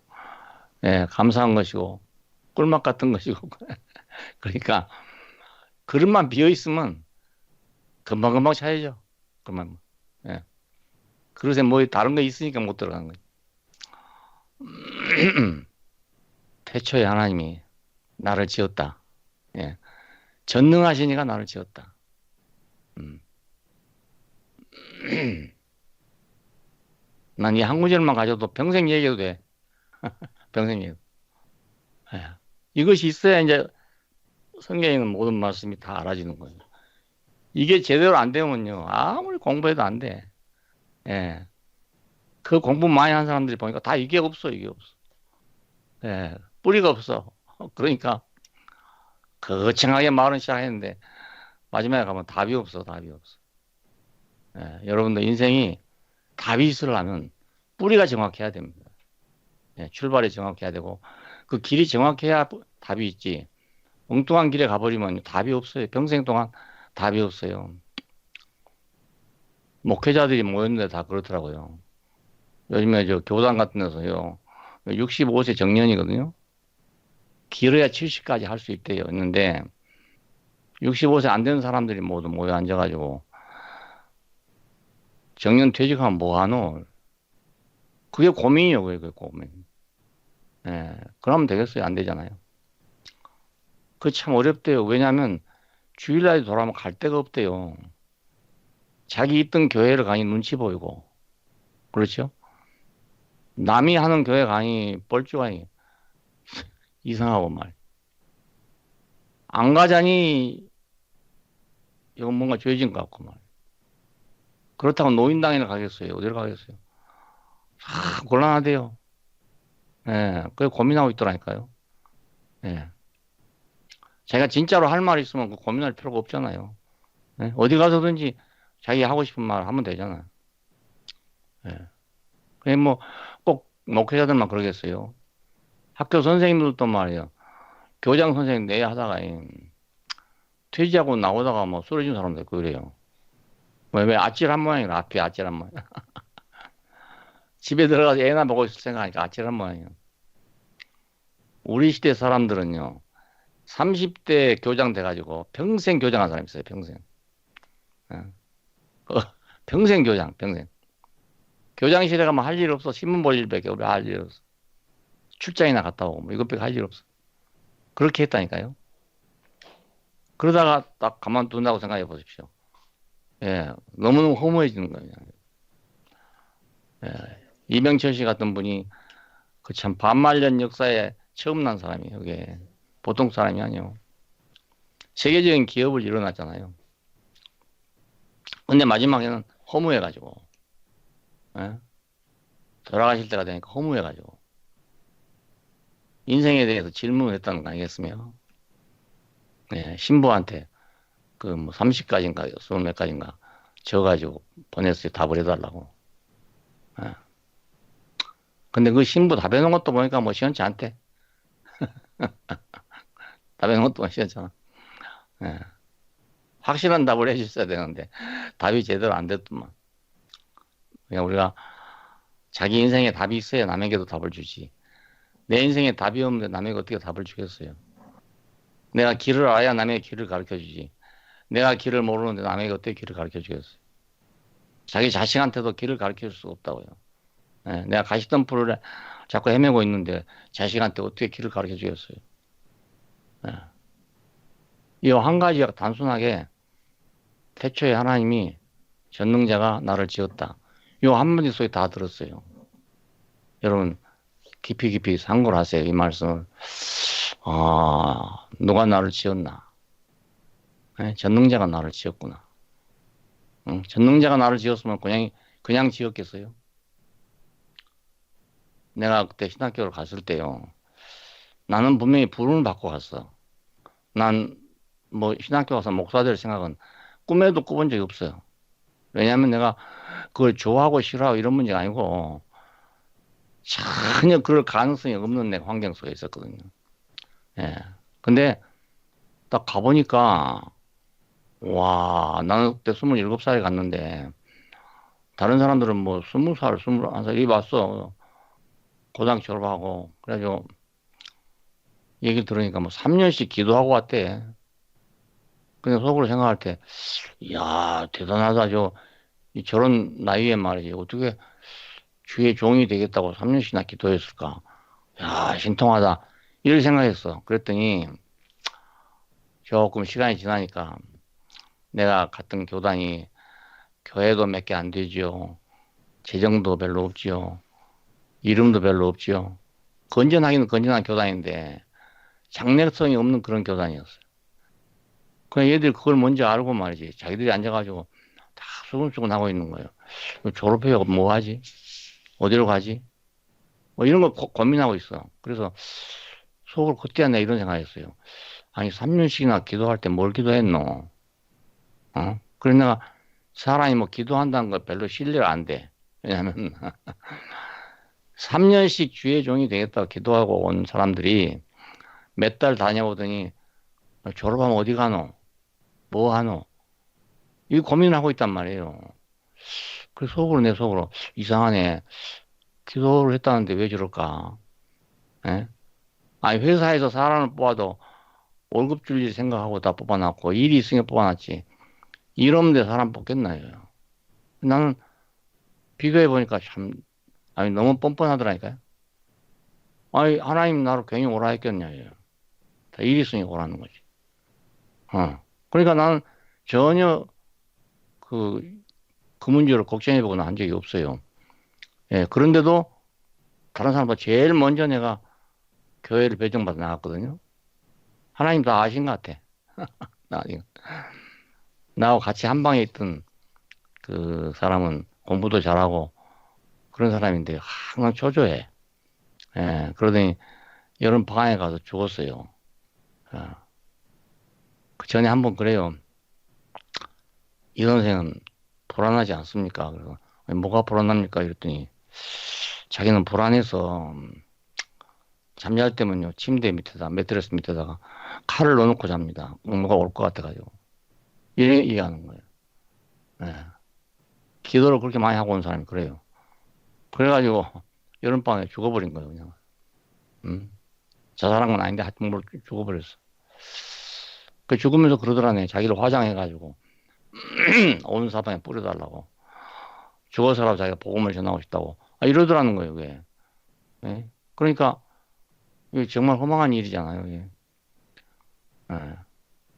예, 감사한 것이고 꿀맛 같은 것이고. 그러니까 그릇만 비어 있으면 금방금방 차야죠. 그만. 예. 그릇에 뭐 다른 거 있으니까 못 들어간 거예요. 태초에 하나님이 나를 지었다. 예. 전능하시니까 나를 지었다. 음. 난 이 한 구절만 가져도 평생 얘기해도 돼. 평생 얘기. 예. 이것이 있어야 이제 성경에 있는 모든 말씀이 다 알아지는 거예요. 이게 제대로 안 되면요. 아무리 공부해도 안 돼. 예. 그 공부 많이 한 사람들이 보니까 다 이게 없어, 이게 없어. 예. 뿌리가 없어. 그러니까 거창하게 말은 시작했는데 마지막에 가면 답이 없어, 답이 없어. 예. 여러분들 인생이 답이 있으려면 뿌리가 정확해야 됩니다. 예. 출발이 정확해야 되고 그 길이 정확해야 답이 있지. 엉뚱한 길에 가버리면 답이 없어요. 평생 동안 답이 없어요. 목회자들이 모였는데 다 그렇더라고요. 요즘에 저 교단 같은 데서요. 65세 정년이거든요. 길어야 70까지 할 수 있대요. 있는데 65세 안 되는 사람들이 모두 모여 앉아가지고 정년 퇴직하면 뭐 하노? 그게 고민이요. 그게 고민. 예. 그러면 되겠어요? 안 되잖아요. 그게 참 어렵대요. 왜냐하면 주일날에 돌아오면 갈 데가 없대요. 자기 있던 교회를 가니 눈치 보이고. 그렇죠? 남이 하는 교회 가니 뻘쭘하니 이상하고 말. 안 가자니 이건 뭔가 죄진 것 같고 말. 그렇다고 노인당에는 가겠어요. 어디를 가겠어요? 아, 곤란하대요. 예, 그래 고민하고 있더라니까요. 예. 자기가 진짜로 할 말 있으면 그 고민할 필요가 없잖아요. 예? 어디 가서든지 자기 하고 싶은 말 하면 되잖아요. 예. 그게 뭐 꼭 목회자들만 그러겠어요. 학교 선생님들도 말이에요. 교장 선생님 내 하다가 퇴직하고 나오다가 뭐 쓰러진 사람도 있고 그래요. 왜 아찔한 모양이라 앞이 아찔한 모양. 집에 들어가서 애나 보고 있을 생각하니까 아찔한 모양이에요. 우리 시대 사람들은요. 30대 교장 돼가지고 평생 교장한 사람 있어요. 평생. 예. 평생 교장, 평생. 교장실에 가면 할 일 없어. 신문 볼 일밖에 우리 할 일 없어. 출장이나 갔다 오고 뭐 이것밖에 할 일 없어. 그렇게 했다니까요. 그러다가 딱 가만둔다고 생각해 보십시오. 예, 너무너무 허무해지는 거예요. 예, 이병철 씨 같은 분이 그 참 반말년 역사에 처음 난 사람이에요. 그게 보통 사람이 아니에요. 세계적인 기업을 일어났잖아요. 근데 마지막에는 허무해가지고, 예? 돌아가실 때가 되니까 허무해가지고 인생에 대해서 질문을 했다는 거 아니겠습니까? 예, 신부한테 그 뭐 30가지인가 20몇 가지인가 져가지고 보냈어요. 답을 해달라고. 예. 근데 그 신부 답해놓은 것도 보니까 뭐 시원치 않대. 답해놓은 것도 시원찮아. 예. 확실한 답을 해주셔야 되는데 답이 제대로 안 됐더만. 그냥 우리가 자기 인생에 답이 있어야 남에게도 답을 주지. 내 인생에 답이 없는데 남에게 어떻게 답을 주겠어요? 내가 길을 알아야 남에게 길을 가르쳐 주지. 내가 길을 모르는데 남에게 어떻게 길을 가르쳐 주겠어요? 자기 자식한테도 길을 가르쳐 줄 수가 없다고요. 예, 내가 가시덤불을 자꾸 헤매고 있는데 자식한테 어떻게 길을 가르쳐 주겠어요? 예. 이 한 가지가 단순하게 태초에 하나님이 전능자가 나를 지었다. 이 한마디 속에 다 들었어요. 여러분 깊이 깊이 상고를 하세요. 이 말씀을. 아, 누가 나를 지었나? 예, 전능자가 나를 지었구나. 응? 전능자가 나를 지었으면 그냥 지었겠어요? 내가 그때 신학교를 갔을 때요. 나는 분명히 부름을 받고 갔어. 난 뭐 신학교 가서 목사 될 생각은 꿈에도 꿔본 적이 없어요. 왜냐하면 내가 그걸 좋아하고 싫어하고 이런 문제가 아니고 전혀 그럴 가능성이 없는 내 환경 속에 있었거든요. 예. 근데 딱 가보니까 와, 나는 그때 27살에 갔는데 다른 사람들은 뭐 20살, 21살 이 왔어. 고등학교 졸업하고 그래가지고 얘기를 들으니까 뭐 3년씩 기도하고 왔대. 근데 속으로 생각할 때, 이야, 대단하다. 저런 나이에 말이지. 어떻게 주의 종이 되겠다고 3년씩이나 기도했을까? 야, 신통하다. 이렇게 생각했어. 그랬더니 조금 시간이 지나니까 내가 갔던 교단이 교회도 몇 개 안 되죠. 재정도 별로 없지요. 이름도 별로 없지요. 건전하기는 건전한 교단인데 장래성이 없는 그런 교단이었어요. 그냥 얘들이 그걸 먼저 알고 말이지. 자기들이 앉아가지고 다 수근수근 하고 있는 거예요. 졸업해요. 뭐 하지? 어디로 가지? 뭐 이런 거 고민하고 있어. 그래서 속으로 그때야 내가 이런 생각했어요. 아니, 3년씩이나 기도할 때 뭘 기도했노? 어? 그래 내가 사람이 뭐 기도한다는 거 별로 신뢰가 안 돼. 왜냐면 3년씩 주의 종이 되겠다고 기도하고 온 사람들이 몇 달 다녀보더니 졸업하면 어디 가노? 뭐 하노? 이 고민을 하고 있단 말이에요. 그 속으로 내 속으로 이상하네. 기도를 했다는데 왜 저럴까? 예? 아니 회사에서 사람을 뽑아도 월급 줄 일 생각하고 다 뽑아놨고 일이 있으니까 뽑아놨지. 일 없는데 사람 뽑겠나요? 나는 비교해 보니까 참 아니 너무 뻔뻔하더라니까요. 아니 하나님 나를 괜히 오라 했겠냐요. 다 일이 있으니까 오라는 거지. 그러니까 나는 전혀 그, 그 문제를 걱정해 보거나 한 적이 없어요. 예, 그런데도 다른 사람보다 제일 먼저 내가 교회를 배정받아 나갔거든요. 하나님 다 아신 것 같아. 나, 나하고 같이 한 방에 있던 그 사람은 공부도 잘하고 그런 사람인데 항상 초조해. 예, 그러더니 여름 방학에 가서 죽었어요. 아, 그 전에 한번 그래요. 이 선생은 불안하지 않습니까? 그래서 아니, 뭐가 불안합니까? 이랬더니 자기는 불안해서 잠잘 때면요 침대 밑에다 매트리스 밑에다가 칼을 넣어놓고 잡니다. 뭐가 올 것 같아가지고 이래 얘기하는 거예요. 예. 기도를 그렇게 많이 하고 온 사람이 그래요. 그래가지고 여름방에 죽어버린 거예요, 그냥. 음. 자살한 건 아닌데 하여튼 뭘 죽어버렸어. 그 죽으면서 그러더라네. 자기를 화장해가지고 온 사방에 뿌려달라고. 죽어서라도 자기가 복음을 전하고 싶다고. 아, 이러더라는 거예요, 그게. 예? 그러니까 이게 정말 허망한 일이잖아요, 이게. 예.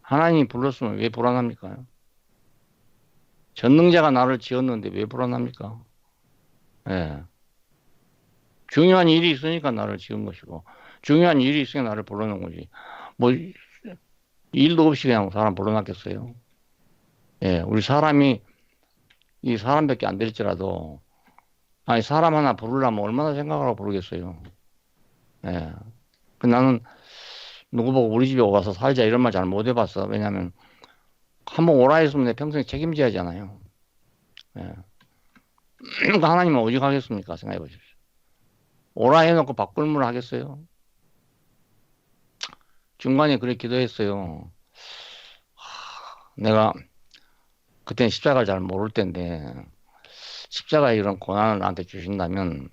하나님이 불렀으면 왜 불안합니까? 전능자가 나를 지었는데 왜 불안합니까? 예. 중요한 일이 있으니까 나를 지은 것이고, 중요한 일이 있으니까 나를 불러놓은 거지. 뭐, 일도 없이 그냥 사람 불러놨겠어요. 예, 우리 사람이 이 사람밖에 안 될지라도, 아니, 사람 하나 부르려면 얼마나 생각하고 부르겠어요. 예. 그 나는 누구 보고 우리 집에 와서 살자 이런 말 잘 못 해봤어. 왜냐면, 한번 오라 했으면 내 평생 책임져야 하잖아요. 예. 그러니까 하나님은 어디 가겠습니까? 생각해 보십시오. 오라 해놓고 바꿀 하겠어요? 중간에 그래 기도했어요. 내가 그때는 십자가를 잘 모를 때인데 십자가의 이런 고난을 나한테 주신다면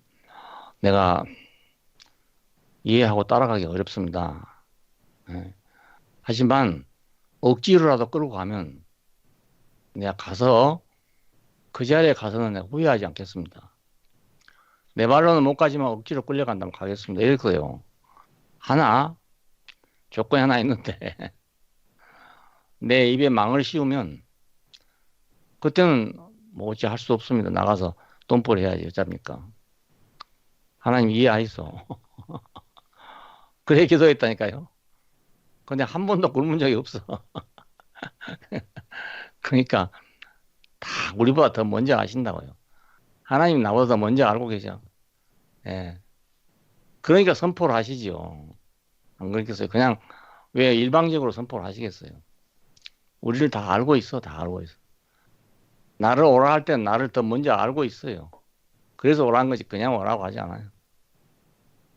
내가 이해하고 따라가기 어렵습니다. 예. 하지만 억지로라도 끌고 가면 내가 가서 그 자리에 가서는 내가 후회하지 않겠습니다. 내 말로는 못 가지만 억지로 끌려간다면 가겠습니다. 이랬어요. 하나 조건이 하나 있는데 내 입에 망을 씌우면 그때는 뭐 어찌 할 수 없습니다. 나가서 돈벌이 해야지 어쩝니까? 하나님 이해하이소. 그래 기도했다니까요. 근데 한 번도 굶은 적이 없어. 그러니까 다 우리보다 더 먼저 아신다고요. 하나님 나보다 더 먼저 알고 계셔. 예. 그러니까 선포를 하시지요. 안 그렇겠어요? 그냥 왜 일방적으로 선포를 하시겠어요? 우리를 다 알고 있어. 다 알고 있어. 나를 오라 할 때는 나를 더 먼저 알고 있어요. 그래서 오라는 거지 그냥 오라고 하지 않아요.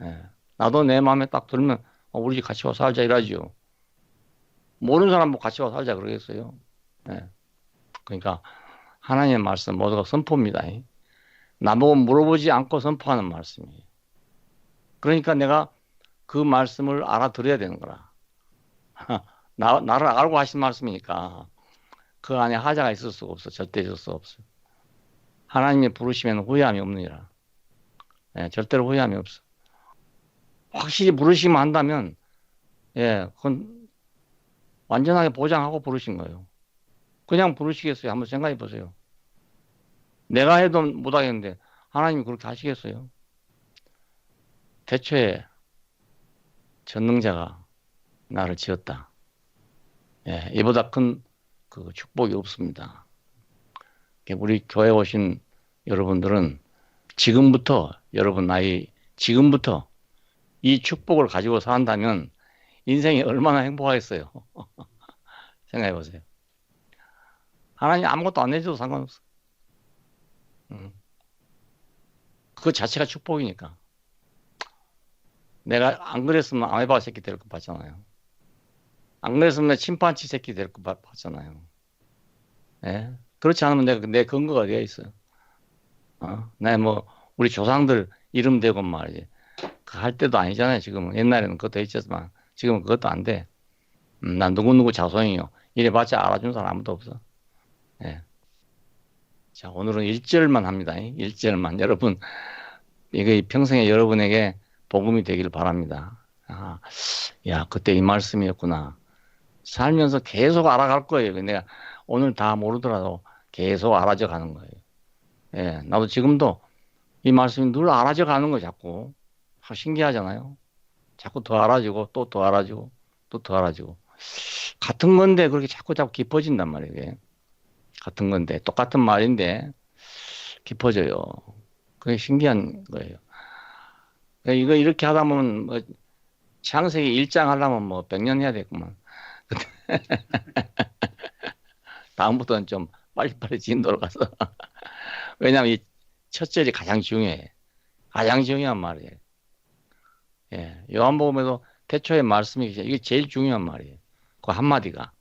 예. 나도 내 마음에 딱 들면 우리 집 같이 와서 살자 이러지요. 모르는 사람 뭐 같이 와서 살자 그러겠어요. 예. 그러니까 하나님의 말씀 모두가 선포입니다. 나보고 물어보지 않고 선포하는 말씀이에요. 그러니까 내가 그 말씀을 알아들어야 되는 거라. 나를 알고 하신 말씀이니까 그 안에 하자가 있을 수가 없어. 절대 있을 수 없어. 하나님이 부르시면 후회함이 없느니라. 예, 절대로 후회함이 없어. 확실히 부르시면 한다면, 예, 그건 완전하게 보장하고 부르신 거예요. 그냥 부르시겠어요? 한번 생각해 보세요. 내가 해도 못하겠는데, 하나님이 그렇게 하시겠어요? 태초에 전능자가 나를 지었다. 예, 이보다 큰 그 축복이 없습니다. 우리 교회 오신 여러분들은 지금부터, 여러분 나이, 지금부터 이 축복을 가지고 산다면 인생이 얼마나 행복하겠어요. 생각해 보세요. 하나님 아무것도 안 해줘도 상관없어. 그 자체가 축복이니까. 내가 안 그랬으면 아메바 새끼 될 거 봤잖아요. 안 그랬으면 침판치 새끼 될 거 봤잖아요. 예? 그렇지 않으면 내 근거가 어디에 있어요? 내 뭐, 우리 조상들 이름 대고 말이지. 그 할 때도 아니잖아요, 지금은. 옛날에는 그것도 있었지만, 지금은 그것도 안 돼. 난 누구누구 자손이요. 이래봤자 알아주는 사람 아무도 없어. 예. 자, 오늘은 1절만 합니다. 1절만. 여러분, 이게 평생에 여러분에게 복음이 되길 바랍니다. 야, 그때 이 말씀이었구나. 살면서 계속 알아갈 거예요. 내가 오늘 다 모르더라도 계속 알아져 가는 거예요. 예, 나도 지금도 이 말씀이 늘 알아져 가는 거예요, 자꾸. 신기하잖아요. 자꾸 더 알아지고, 또 더 알아지고, 또 더 알아지고. 같은 건데 그렇게 자꾸 깊어진단 말이에요. 이게. 같은 건데, 똑같은 말인데 깊어져요. 그게 신기한 거예요. 이거 이렇게 하다 보면 뭐 창세기 1장 하려면 뭐 100년 해야 되겠구만. 다음부터는 좀 빨리빨리 진도로 가서. 왜냐하면 이 첫 절이 가장 중요해. 가장 중요한 말이에요. 예. 요한복음에도 태초에 말씀이 계시죠. 이게 제일 중요한 말이에요. 그 한마디가.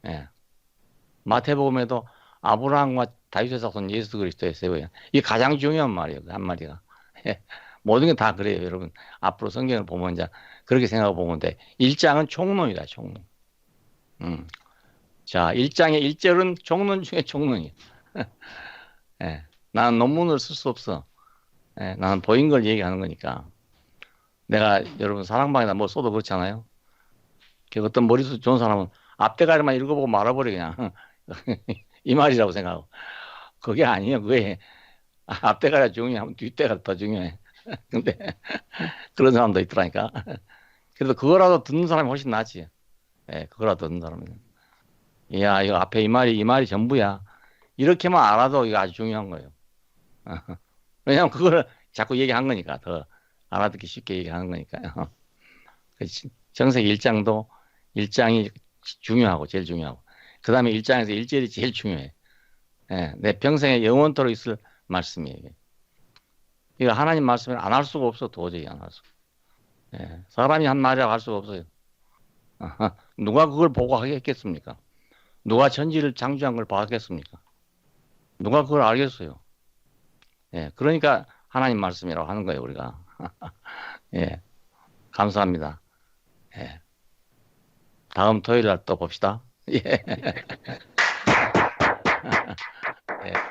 예. 마태복음에도 아브라함과 다윗의 자손 예수 그리스도의 세워요. 이게 가장 중요한 말이에요. 그 한마디가. 예. 모든 게 다 그래요, 여러분. 앞으로 성경을 보면 이제 그렇게 생각하고 보면 돼. 1장은 총론이다, 총론. 자, 1장의 1절은 총론 중에 총론이에요. 예. 나는 논문을 쓸 수 없어. 예. 나는 보인 걸 얘기하는 거니까. 내가 여러분 사랑방에다 뭐 써도 그렇잖아요. 어떤 머리숱 좋은 사람은 앞대가리만 읽어보고 말아버려 그냥. 이 말이라고 생각하고. 그게 아니에요. 그게 앞대가리가 중요하면 뒷대가 더 중요해. 근데 그런 사람도 있더라니까. 그래도 그거라도 듣는 사람이 훨씬 낫지. 예, 그거라도 듣는 사람은. 야, 이거 앞에 이 말이 전부야. 이렇게만 알아도 이거 아주 중요한 거예요. 왜냐면 그거를 자꾸 얘기한 거니까. 더 알아듣기 쉽게 얘기하는 거니까요. 정세기 1장도 1장이 중요하고, 제일 중요하고. 그 다음에 1장에서 1절이 제일 중요해. 예, 내 평생에 영원토록 있을 말씀이에요. 이거 하나님 말씀을 안 할 수가 없어. 도저히 안 할 수가. 예, 사람이 한 말이라고 할 수가 없어요. 누가 그걸 보고 하겠습니까? 누가 천지를 창조한 걸 봐겠습니까? 누가 그걸 알겠어요? 예, 그러니까 하나님 말씀이라고 하는 거예요, 우리가. 예, 감사합니다. 예, 다음 토요일 날 또 봅시다. 예. 예.